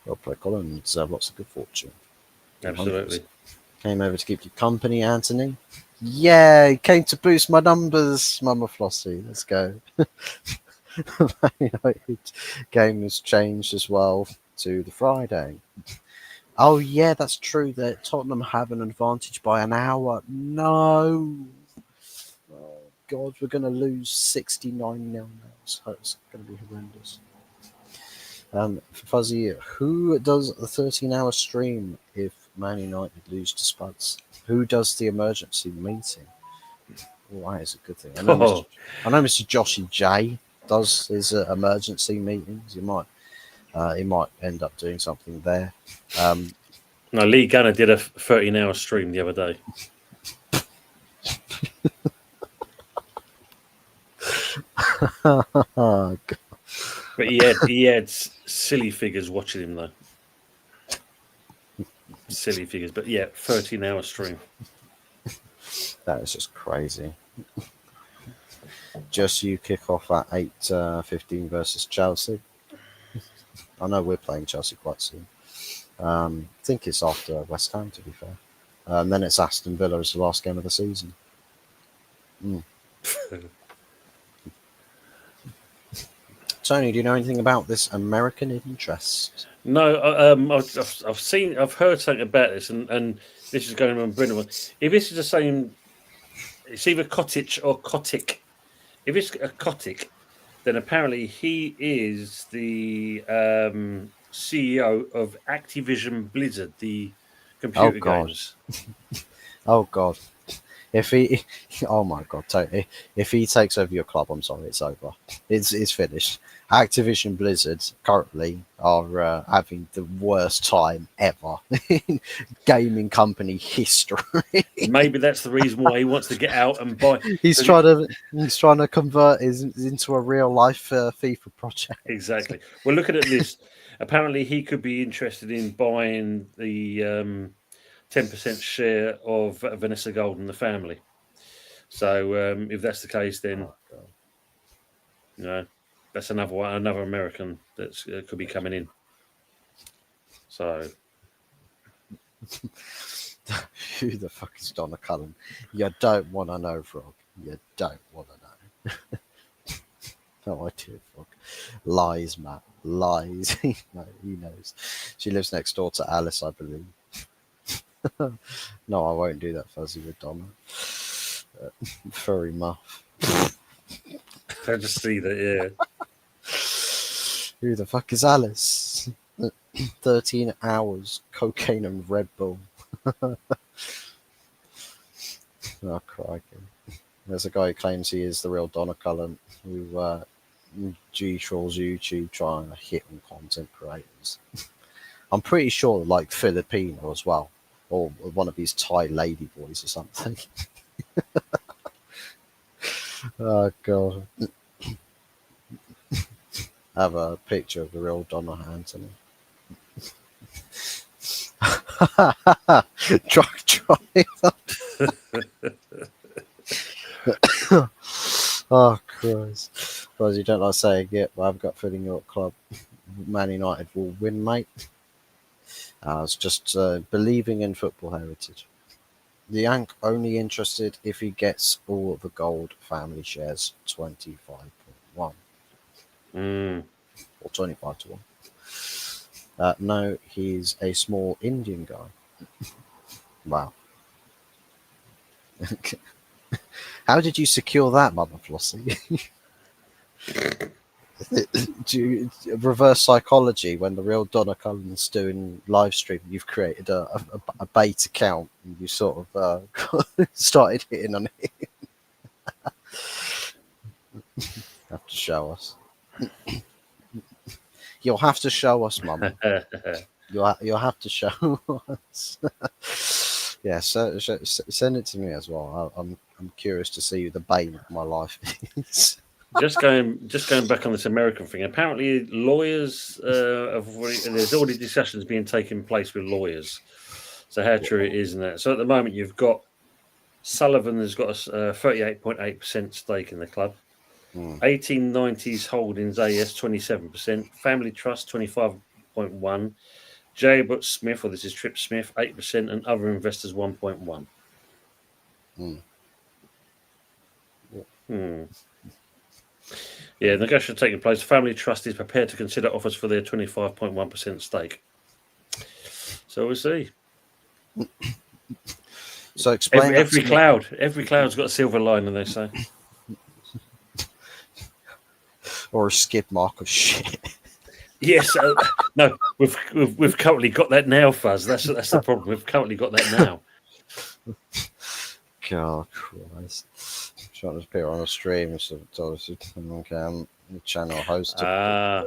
Well played, Colin. Deserve lots of good fortune. Absolutely. Came over to keep you company, Anthony. Yeah, he came to boost my numbers, Mama Flossie. Let's go. United game has changed as well to the Friday. Oh yeah, that's true. That Tottenham have an advantage by an hour. No. Oh God, we're going to lose 69 nil now. So it's going to be horrendous. Fuzzy, who does the 13-hour stream if Man United lose to Spuds? Who does the emergency meeting? Oh, that is a good thing. I know Mr. Joshy J does his emergency meetings. He might end up doing something there. No, Lee Gunner did a 13-hour stream the other day. Oh, God. But he had silly figures watching him though. Silly figures, but yeah, 13-hour stream. That is just crazy. Just you kick off at 8:15 versus Chelsea. I know we're playing Chelsea quite soon. I think it's after West Ham, to be fair. And then it's Aston Villa as the last game of the season. Tony, do you know anything about this American interest? No, I've heard something about this, and this is going on Brendan. If this is the same, it's either Cottage or Kotick. If it's a Kotick, then apparently he is the CEO of Activision Blizzard, the computer games. Oh God! Oh my God, Tony! If he takes over your club, I'm sorry, it's over. It's finished. Activision Blizzard currently are having the worst time ever in gaming company history. Maybe that's the reason why he wants to get out and buy. He's trying to convert it into a real life FIFA project. Exactly. Well, looking at this, apparently he could be interested in buying the 10% share of Vanessa Gold and the family. So if that's the case, then that's another American that could be coming in. So who the fuck is Donna Cullen? You don't want to know, Frog. You don't want to know. No idea, Frog. Lies, Matt. Lies. No, he knows. She lives next door to Alice, I believe. No, I won't do that, Fuzzy, with Donna. Furry muff. I just see that, yeah. Who the fuck is Alice? 13 hours, cocaine and Red Bull. Oh, crikey. There's a guy who claims he is the real Donna Cullen, who G-trolls YouTube trying to hit on content creators. I'm pretty sure, like, Filipino as well, or one of these Thai lady boys or something. Oh, God. I have a picture of the real Donna Anthony. Try. Oh, Christ. Well, you don't like saying it, but I've got a feeling your club, Man United, will win, mate. It's just believing in football heritage. The Yank only interested if he gets all the gold family shares, 25.1. Or 25 to 1. No, he's a small Indian guy. Wow. How did you secure that, Mother Flossie? Do you, reverse psychology, when the real Donna Cullen's doing live stream, you've created a bait account and you sort of started hitting on it. You have to show us. You'll have to show us, Mum. You'll have to show us. Yeah, so send it to me as well. I'm curious to see who the bane of my life is. Just going back on this American thing. Apparently, lawyers there's already discussions being taken place with lawyers. So how true it is in that. So at the moment, you've got Sullivan has got a 38.8% stake in the club. 1890s Holdings AS 27%, Family Trust 25.1%, J. But Smith, or this is Trip Smith, 8%, and other investors 1.1%. Yeah, negotiations taking place. Family Trust is prepared to consider offers for their 25.1% stake. So we'll see. So explain every cloud's got a silver lining, they say. Or a skid mark of shit. Yes, no, we've currently got that now, Fuzz. That's the problem. We've currently got that now. God Christ! I'm trying to appear on a stream, so the channel host. Okay.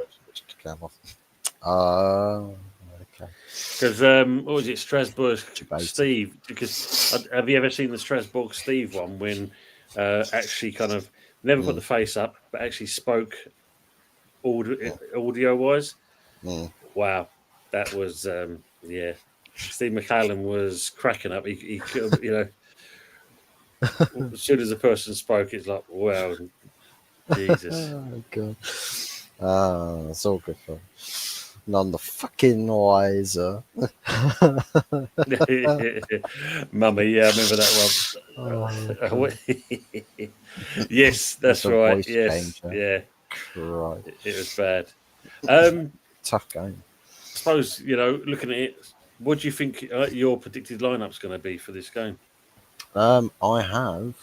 Because what was it, Strasbourg Steve? Because have you ever seen the Strasbourg Steve one when actually kind of never put the face up, but actually spoke audio wise? Wow, that was Steve McCallum was cracking up. He could, as soon as a person spoke, it's like, wow, Jesus. Oh God. It's all good fun. None the fucking wiser. Mummy, yeah, I remember that one. Oh, yes, that's right. Yes, yeah. Right. It was bad. Tough game. I suppose, looking at it, what do you think your predicted lineup's going to be for this game? I have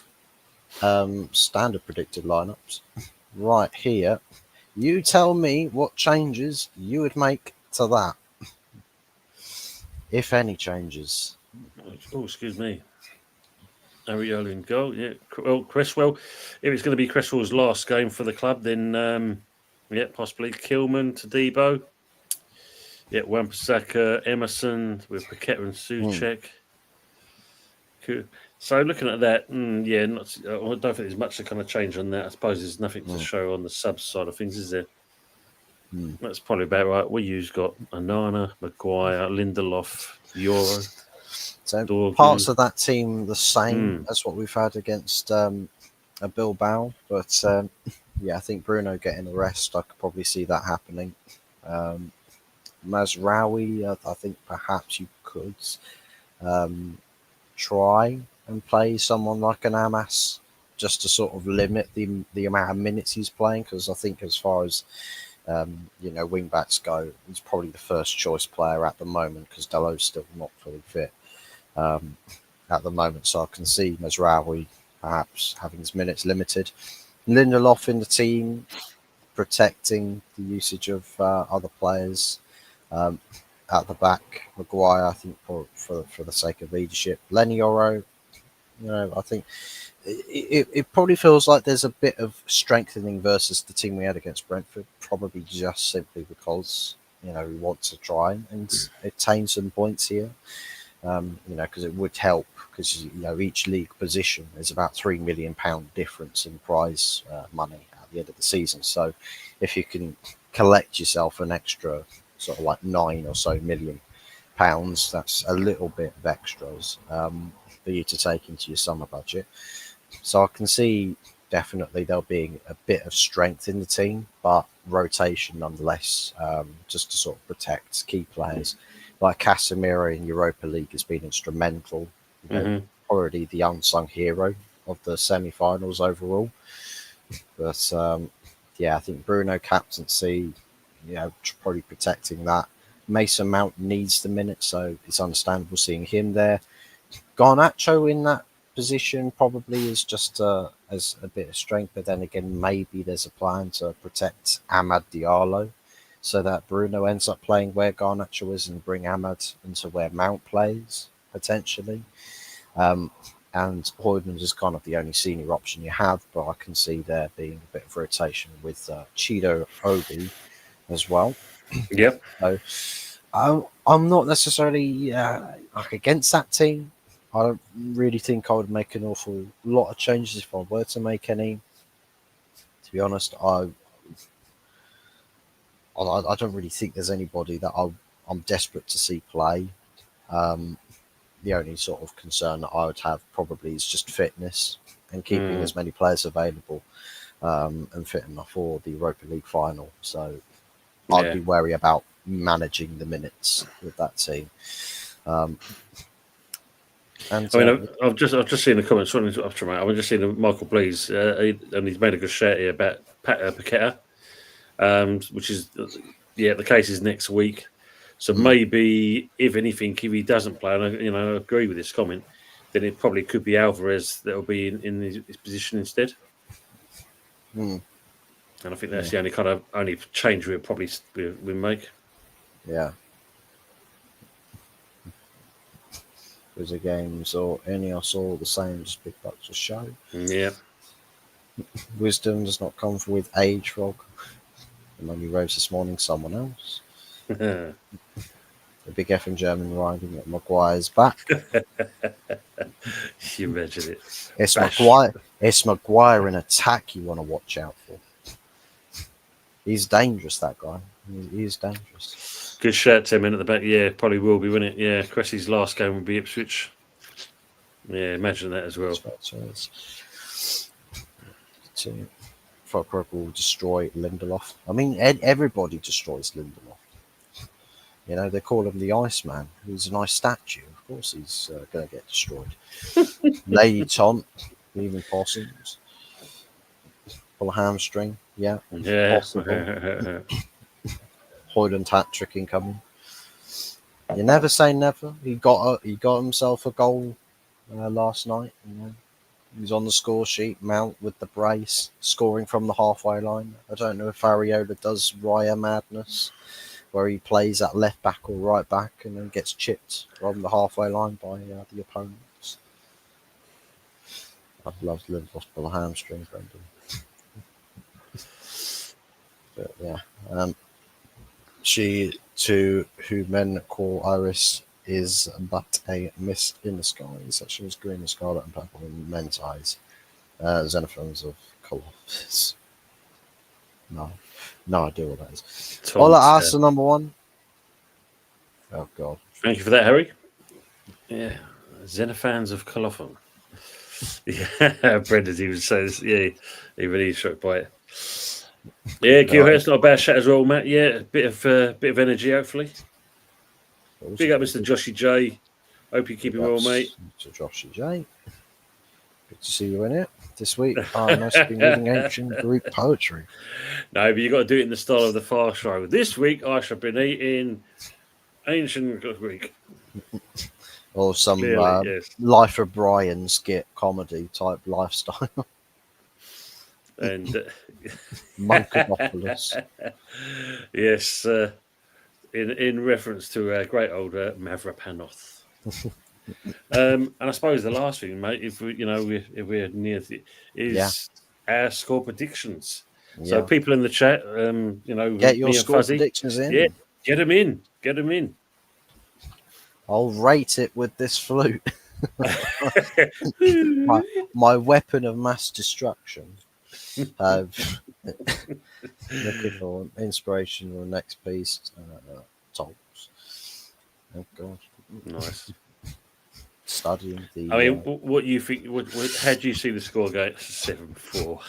standard predicted lineups right here. You tell me what changes you would make to that, if any changes. Oh, excuse me. Ariel in goal. Yeah. Well, Cresswell. If it's going to be Cresswell's last game for the club, then possibly Kilman to Debo. Yeah, Wan-Bissaka, Emerson with Paqueta and Souček. So looking at that, I don't think there's much to kind of change on that. I suppose there's nothing to show on the sub side of things, is there? That's probably about right. You've got Anana, Maguire, Lindelof, Euro. So Dorgu. Parts of that team the same as what we've had against a Bilbao, but I think Bruno getting a rest, I could probably see that happening. Mazraoui, I think perhaps you could try and play someone like an Amas just to sort of limit the amount of minutes he's playing, because I think as far as wing backs go, he's probably the first choice player at the moment because Dalot's still not fully fit at the moment. So I can see Mazraoui perhaps having his minutes limited. Lindelof in the team, protecting the usage of other players at the back. Maguire, I think, for the sake of leadership. Lenny Oro, I think it probably feels like there's a bit of strengthening versus the team we had against Brentford, probably just simply because we want to try and attain some points here. Because it would help, because each league position is about £3 million difference in prize money at the end of the season. So if you can collect yourself an extra sort of like £9 or so million, that's a little bit of extras for you to take into your summer budget. So I can see definitely there'll be a bit of strength in the team, but rotation nonetheless, just to sort of protect key players. Like Casemiro in Europa League has been instrumental, already the unsung hero of the semi-finals overall. But I think Bruno captaincy, probably protecting that. Mason Mount needs the minutes, so it's understandable seeing him there. Garnacho in that position probably is just as a bit of strength, but then again, maybe there's a plan to protect Ahmad Diallo so that Bruno ends up playing where Garnacho is and bring Ahmad into where Mount plays, potentially. Um, and Hoyland is kind of the only senior option you have, but I can see there being a bit of rotation with Cheeto Obi as well. Yep. So I'm not necessarily like against that team. I don't really think I would make an awful lot of changes if I were to make any. To be honest, I don't really think there's anybody that I'm desperate to see play. Um, the only sort of concern that I would have probably is just fitness and keeping Mm, as many players available and fit enough for the Europa League final. So I'd yeah. be wary about managing the minutes with that team. Um, and I mean, I've just seen the comments. Sorry to interrupt you, mate. I've just seen Michael Blees, and he's made a good shout here about Paqueta, which is the case is next week. So mm, maybe, if anything, if he doesn't play, and I agree with this comment, then it probably could be Alvarez that will be in his position instead. mm, And I think yeah, that's the only change we'll probably we make. yeah. Because the games or any are all the same, just big bucks to show. Yeah. Wisdom does not come with age, Frog. And when you rose this morning, someone else. You The big F in German riding at Maguire's back. imagine it. It's Bash. Maguire. It's Maguire in attack you want to watch out for. He's dangerous, that guy. He is dangerous. Good shout, 10 men at the back. Yeah, probably will be, wouldn't it? Yeah, Cressy's last game will be Ipswich. Yeah, imagine that as well. To Falkirk will destroy Lindelof. I mean, everybody destroys Lindelof. You know, they call him the Iceman. He's an ice statue. Of course, he's going to get destroyed. Lady Tont, even Possums. Pull a hamstring. Yeah, Yeah. possible. Hoyland hat trick incoming. You never say never. He got himself a goal last night. You know, he's on the score sheet. Mount with the brace, scoring from the halfway line. I don't know if Ariola does Raya madness, where he plays at left back or right back and then gets chipped from the halfway line by the opponents. I'd love to live hospital hamstring, Brendan. But yeah, she to who men call Iris is but a mist in the sky, such as green and scarlet and purple in men's eyes. Xenophons of Colossus. No, no idea what that is. Ola Asa number one. Oh god. Thank you for that, Harry. Yeah. Xenophans of Colophon. Yeah, Brendan's even says, yeah, even he's struck by it. Yeah, Gilhurst's not a bad shot as well, Matt. Yeah, a bit of energy, hopefully. Big up, Mr. Joshy J. Hope you're keeping well, mate. To Joshy J. Good to see you in it this week. I must be reading ancient Greek poetry. No, but you got to do it in the style of the Far Show. This week, I shall be eating ancient Greek. Or some Clearly, yes. Life of Brian skit comedy type lifestyle. And Monkopolis. Yes, in reference to great old Mavrapanoth. And I suppose the last thing, mate, if we're near is our score predictions. So people in the chat, get your me score and Fuzzy, predictions in. Yeah, get them in. Get them in. I'll rate it with this flute. my weapon of mass destruction. Looking for inspiration for the next piece. Tolls. Oh god. Nice. Studying the. I mean, what you think? How do you see the score going? 7-4.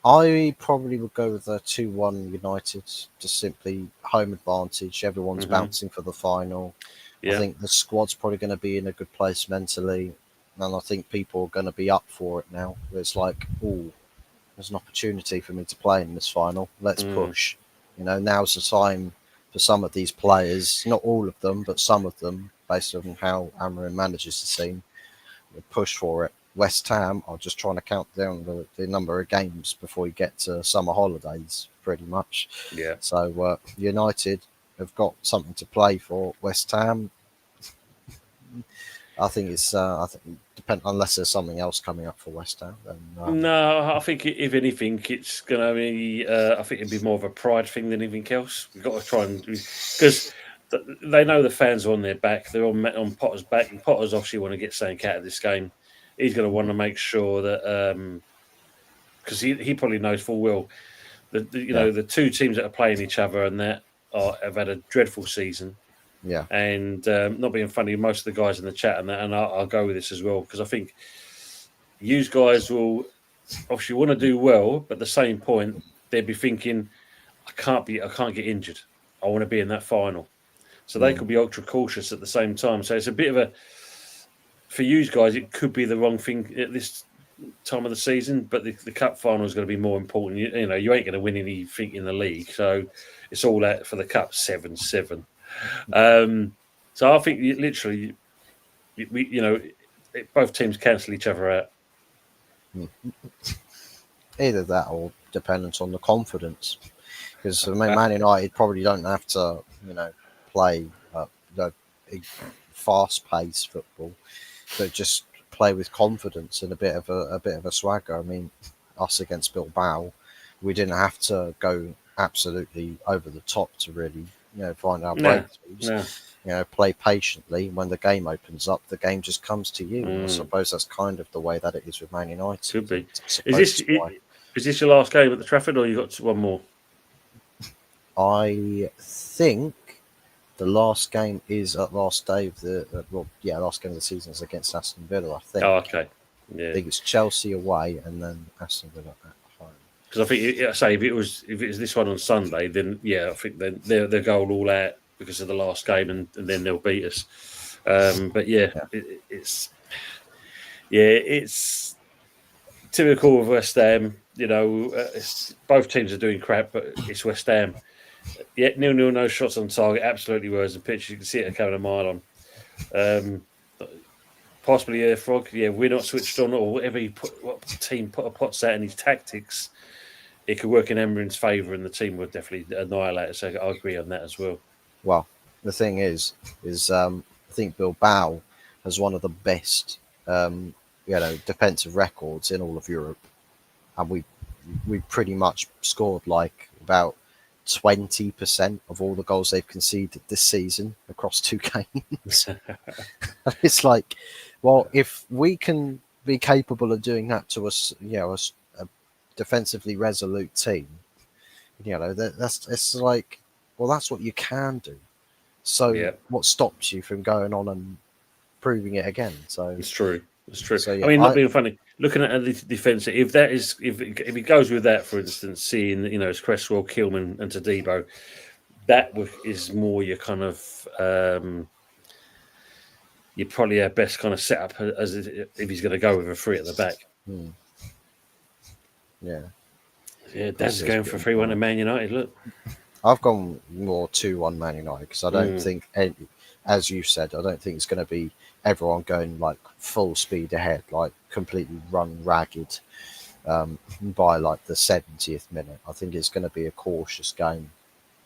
I probably would go with a 2-1 United. Just simply home advantage. Everyone's bouncing for the final. Yeah. I think the squad's probably going to be in a good place mentally, and I think people are going to be up for it now. It's like, oh, there's an opportunity for me to play in this final. Let's push. You know, now's the time for some of these players, not all of them, but some of them, based on how Amarin manages the team, push for it. West Ham are just trying to count down the number of games before you get to summer holidays, pretty much. Yeah. So United have got something to play for. West Ham, I think it's I think depend unless there's something else coming up for West Ham. Then No, I think if anything, it's going to be. I think it'd be more of a pride thing than anything else. We've got to try and because they know the fans are on their back. They're on Potter's back, and Potter's obviously want to get something out of this game. He's going to want to make sure that because he probably knows full well that yeah, the two teams that are playing each other and that have had a dreadful season. yeah, And not being funny, most of the guys in the chat and that, and I'll go with this as well because I think you guys will obviously want to do well, but at the same point they'd be thinking, I can't get injured. I want to be in that final, so they mm, could be ultra cautious at the same time. So it's a bit of a for you guys, it could be the wrong thing at this time of the season, but the cup final is going to be more important. You ain't going to win anything in the league, so it's all out for the cup 7-7. So I think literally, both teams cancel each other out. mm. Either that or dependent on the confidence. Because I mean, Man United probably don't have to, play fast-paced football, but just play with confidence and a bit of a swagger. I mean, us against Bilbao, we didn't have to go absolutely over the top to really, find our No, breakthroughs. no. Play patiently. When the game opens up, the game just comes to you. And I Mm, suppose that's kind of the way that it is with Man United. could be. And I Is suppose this that's why is this your last game at the Trafford, or you got one more? I think the last game is at last day of last game of the season is against Aston Villa. I think. Oh, I okay. Yeah, think it's Chelsea away and then Aston Villa at home. because I think I say if it was this one on Sunday, then yeah, I think then they'll go all out because of the last game, and then they'll beat us. But yeah, Yeah. it's typical of West Ham. Both teams are doing crap, but it's West Ham. Yeah, 0-0, no shots on target. Absolutely worse the pitch. You can see it coming a mile on. Um, Possibly a Frog. Yeah, we're not switched on, or whatever what team put a Potts out in his tactics, it could work in Emerin's favour, and the team would definitely annihilate it. So I agree on that as well. Well, the thing is I think Bilbao has one of the best defensive records in all of Europe, and we pretty much scored like about 20% of all the goals they've conceded this season across two games. It's like, well, if we can be capable of doing that to us, a defensively resolute team, that's it's like, well, that's what you can do. So Yeah, what stops you from going on and proving it again? So, it's true. It's true. so I yeah, mean, not being funny, looking at the defence, if it goes with that, for instance, seeing it's Cresswell, Kilman, and Tadibo, that is more your kind of you probably our best kind of setup as if he's going to go with a three at the back. hmm, yeah, Yeah, Dad's that's a going for good 3-1 to point. Man United. Look, I've gone more 2-1 Man United because I don't mm, think, as you said, I don't think it's going to be everyone going like full speed ahead, like completely run ragged by like the 70th minute. I think it's going to be a cautious game,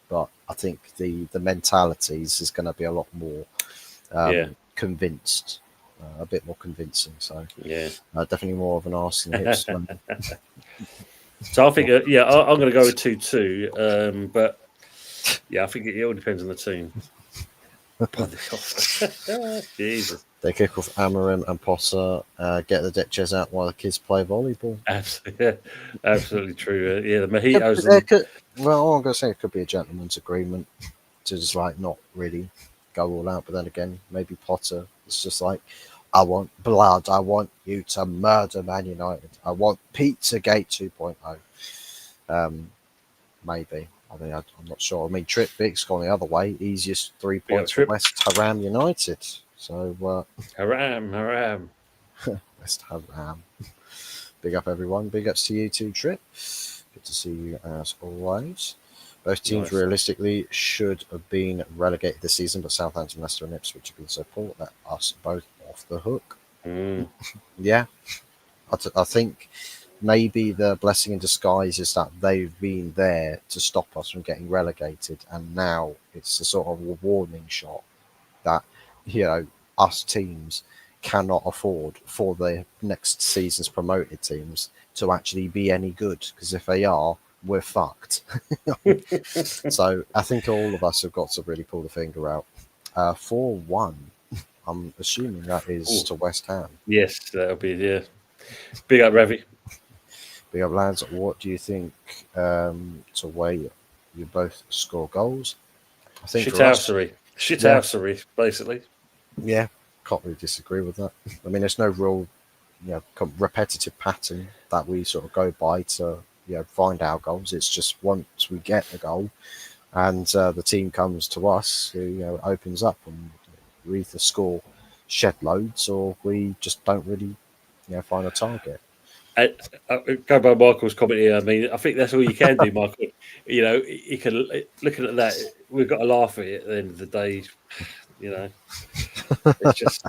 but I think the mentalities is going to be a lot more yeah, convinced, a bit more convincing. So yeah. definitely more of an Arsenal Hibs man. So I think, I'm going to go with 2-2. But yeah, I think it all depends on the team. Jesus, They kick off Amarim and Potter, get the ditches out while the kids play volleyball. absolutely, yeah, absolutely true. Yeah, the Could, mojitos there and could, well, all I'm going to say it could be a gentleman's agreement to just like not really go all out, but then again, maybe Potter is just like, I want blood. I want you to murder Man United. I want Pizzagate 2.0. Maybe. I mean, I'm not sure. I mean, Trippitt's gone the other way. Easiest 3 points for trip. West Ham United. So, Haram, haram. West Ham. Big up, everyone. Big ups to you too, Trip. Good to see you as always. Both teams Nice. realistically should have been relegated this season, but Southampton, Leicester, and Ipswich have been so poor that us both off the hook. Mm. Yeah, I think maybe the blessing in disguise is that they've been there to stop us from getting relegated, and now it's a sort of a warning shot that us teams cannot afford for the next season's promoted teams to actually be any good, because if they are, we're fucked. So I think all of us have got to really pull the finger out. 4-1. I'm assuming that is Ooh, to West Ham. yes, that'll be big up, Ravi. Big up, lads. What do you think to where you both score goals? I think for us, Shithousery, yeah, basically. yeah, can't really disagree with that. I mean, there's no real, repetitive pattern that we sort of go by to, find our goals. It's just once we get the goal and the team comes to us, who, opens up and we either score shed loads or we just don't really, find a target. I, go by Michael's comment here. I mean, I think that's all you can do, Michael. You can looking at that. We've got to laugh at it at the end of the day. You know, it's just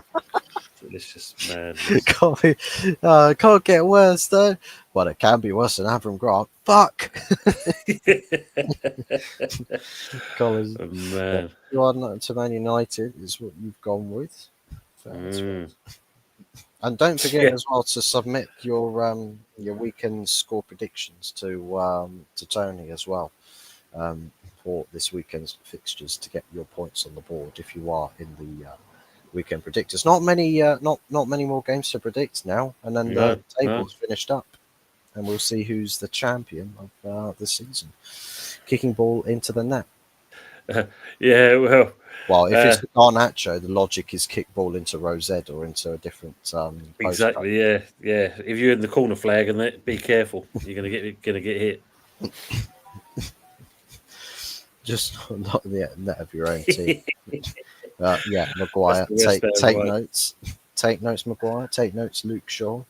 madness. Can't get worse though. Well, it can be worse than Avram Grant. Fuck. Collins. Oh, Yeah. man. You are not to Man United is what you've gone with. Fairness, Mm. and don't forget Yeah. as well to submit your weekend score predictions to Tony as well, for this weekend's fixtures to get your points on the board if you are in the weekend predictors. Not many more games to predict now, and then the No. table's finished up, and we'll see who's the champion of the season. Kicking ball into the net. Yeah. Well. Well, if Uh, it's the Garnacho, the logic is kick ball into Rosette or into a different postcode. exactly. Yeah. Yeah. If you're in the corner flag, and that, be careful. You're gonna get hit. Just not in the net of your own team. Yeah, That's Maguire, the West Ham take way. notes. Take notes, Maguire. Take notes, Luke Shaw.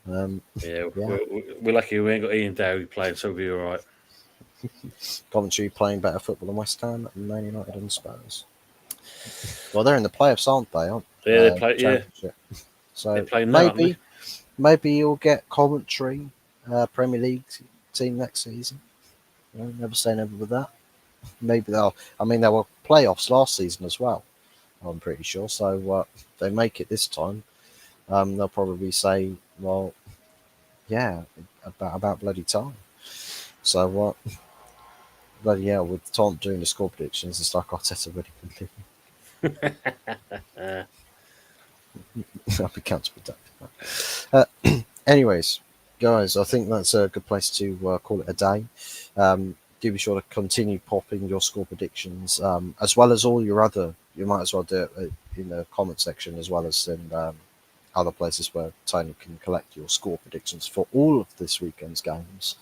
Yeah. Yeah, We're lucky we ain't got Ian Dowie playing, so we'll be all right. Coventry playing better football than West Ham, and Man United and Spurs. Well, they're in the playoffs, aren't they? Aren't Yeah. They play. Yeah. Championship? They're So playing now, aren't they? maybe you'll get Coventry Premier League team next season. Never say never with that. Maybe they'll. I mean, there were playoffs last season as well. I'm pretty sure. So if they make it this time, they'll probably say, "Well, yeah, about bloody time." So what? Bloody yeah, with Tom doing the score predictions, it's like Arteta really can I'll be counterproductive. Anyways, guys, I think that's a good place to call it a day. Do be sure to continue popping your score predictions, as well as all your other. You might as well do it in the comment section as well as in other places where Tony can collect your score predictions for all of this weekend's games.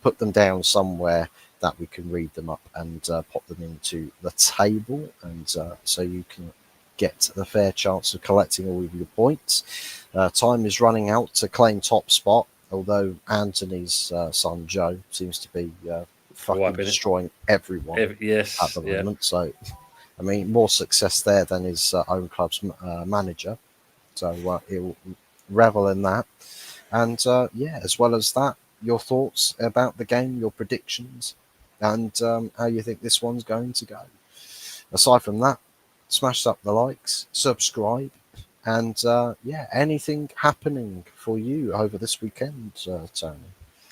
Put them down somewhere that we can read them up and pop them into the table, and so you can get the fair chance of collecting all of your points. Time is running out to claim top spot, although Anthony's son Joe seems to be fucking Wiping it. destroying everyone Yes. at the Yeah. moment. So, I mean, more success there than his own club's manager. So he'll revel in that. And yeah, as well as that, your thoughts about the game, your predictions, and how you think this one's going to go. Aside from that, smash up the likes, subscribe, and yeah, anything happening for you over this weekend, Tony?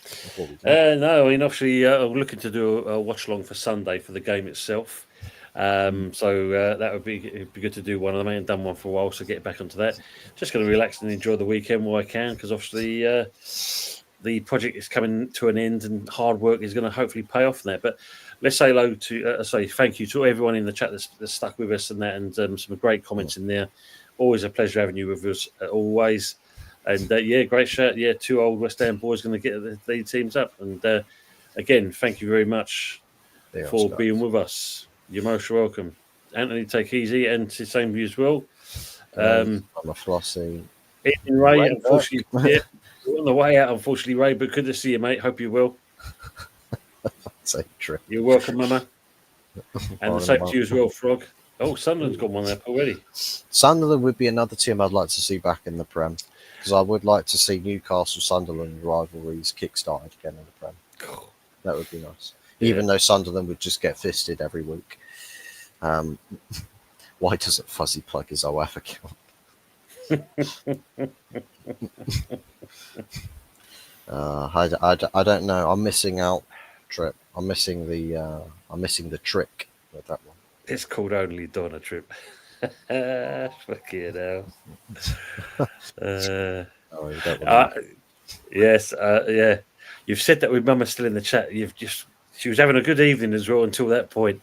Before we go. No, I mean, obviously, I'm looking to do a watch along for Sunday for the game itself. So that would be it'd be good to do one of them. I ain't done one for a while, so get back onto that. Just going to relax and enjoy the weekend while I can, because obviously the project is coming to an end, and hard work is going to hopefully pay off in that. But let's say hello to say thank you to everyone in the chat that's stuck with us and that, and some great comments in there. Always a pleasure having you with us, always. And yeah, great shirt. Yeah, two old West Ham boys going to get the teams up. And again, thank you very much for being with us. You're most welcome. Anthony, take easy, and the same to you as well. I'm a flossy. Ray, unfortunately, yeah, we're on the way out, unfortunately, Ray, but good to see you, mate. Hope you will. Safe trip. You're welcome, Mama. And the Bye, same bye. to you as well, Frog. Oh, Sunderland's got one up already. Sunderland would be another team I'd like to see back in the Prem, because I would like to see Newcastle Sunderland rivalries kick-started again in the Prem. That would be nice. Yeah. Even though Sunderland would just get fisted every week. Why doesn't Fuzzy plug his OF account? I don't know. I'm missing out. Trip. I'm missing the trick with that one. It's called Only Donna Trip. Fucking hell. Oh, you don't want to. Yes, yeah. You've said that with Mama still in the chat. She was having a good evening as well until that point.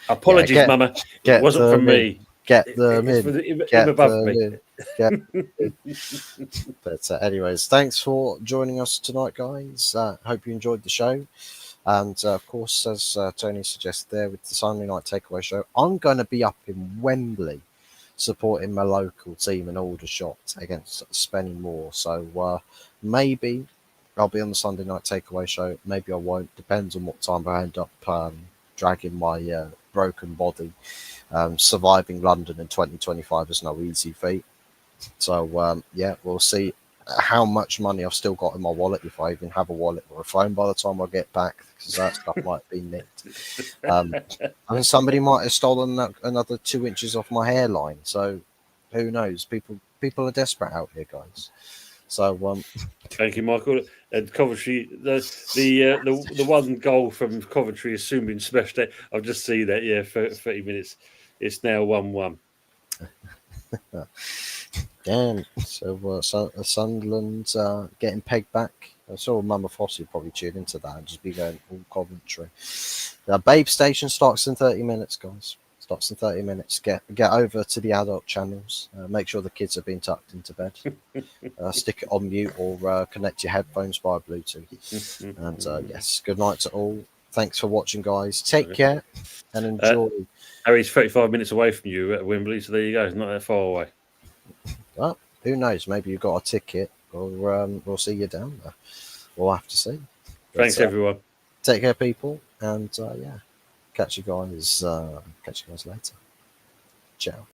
Apologies, Yeah, Mama. It get wasn't from me. Get them It's for in. him above me. In. Get in. But anyways, thanks for joining us tonight, guys. Hope you enjoyed the show. And of course, as Tony suggested there with the Sunday night takeaway show, I'm going to be up in Wembley supporting my local team in Aldershot against Spennymoor. So maybe I'll be on the Sunday night takeaway show. Maybe I won't. Depends on what time I end up dragging my broken body. Surviving London in 2025 is no easy feat. So yeah, we'll see how much money I've still got in my wallet, if I even have a wallet or a phone by the time I get back, because that stuff might be nicked. And somebody might have stolen another 2 inches off my hairline. So who knows? People are desperate out here, guys. So Thank you, Michael. And Coventry, the one goal from Coventry has soon been smashed out. I've just seen that. Yeah, for 30 minutes. It's now 1-1. damn. So Sunderland getting pegged back. I saw Mama Fossey probably tune into that and just be going all Coventry. Babe Station starts in 30 minutes, guys. Starts in 30 minutes. Get over to the adult channels. Make sure the kids have been tucked into bed. Stick it on mute or connect your headphones via Bluetooth. And yes, good night to all. Thanks for watching, guys. Take care and enjoy. Harry's 35 minutes away from you at Wembley, so there you go. It's not that far away. Well, who knows? Maybe you've got a ticket, or we'll see you down there. We'll have to see. Thanks, everyone. Take care, people, and yeah, catch you guys later. Ciao.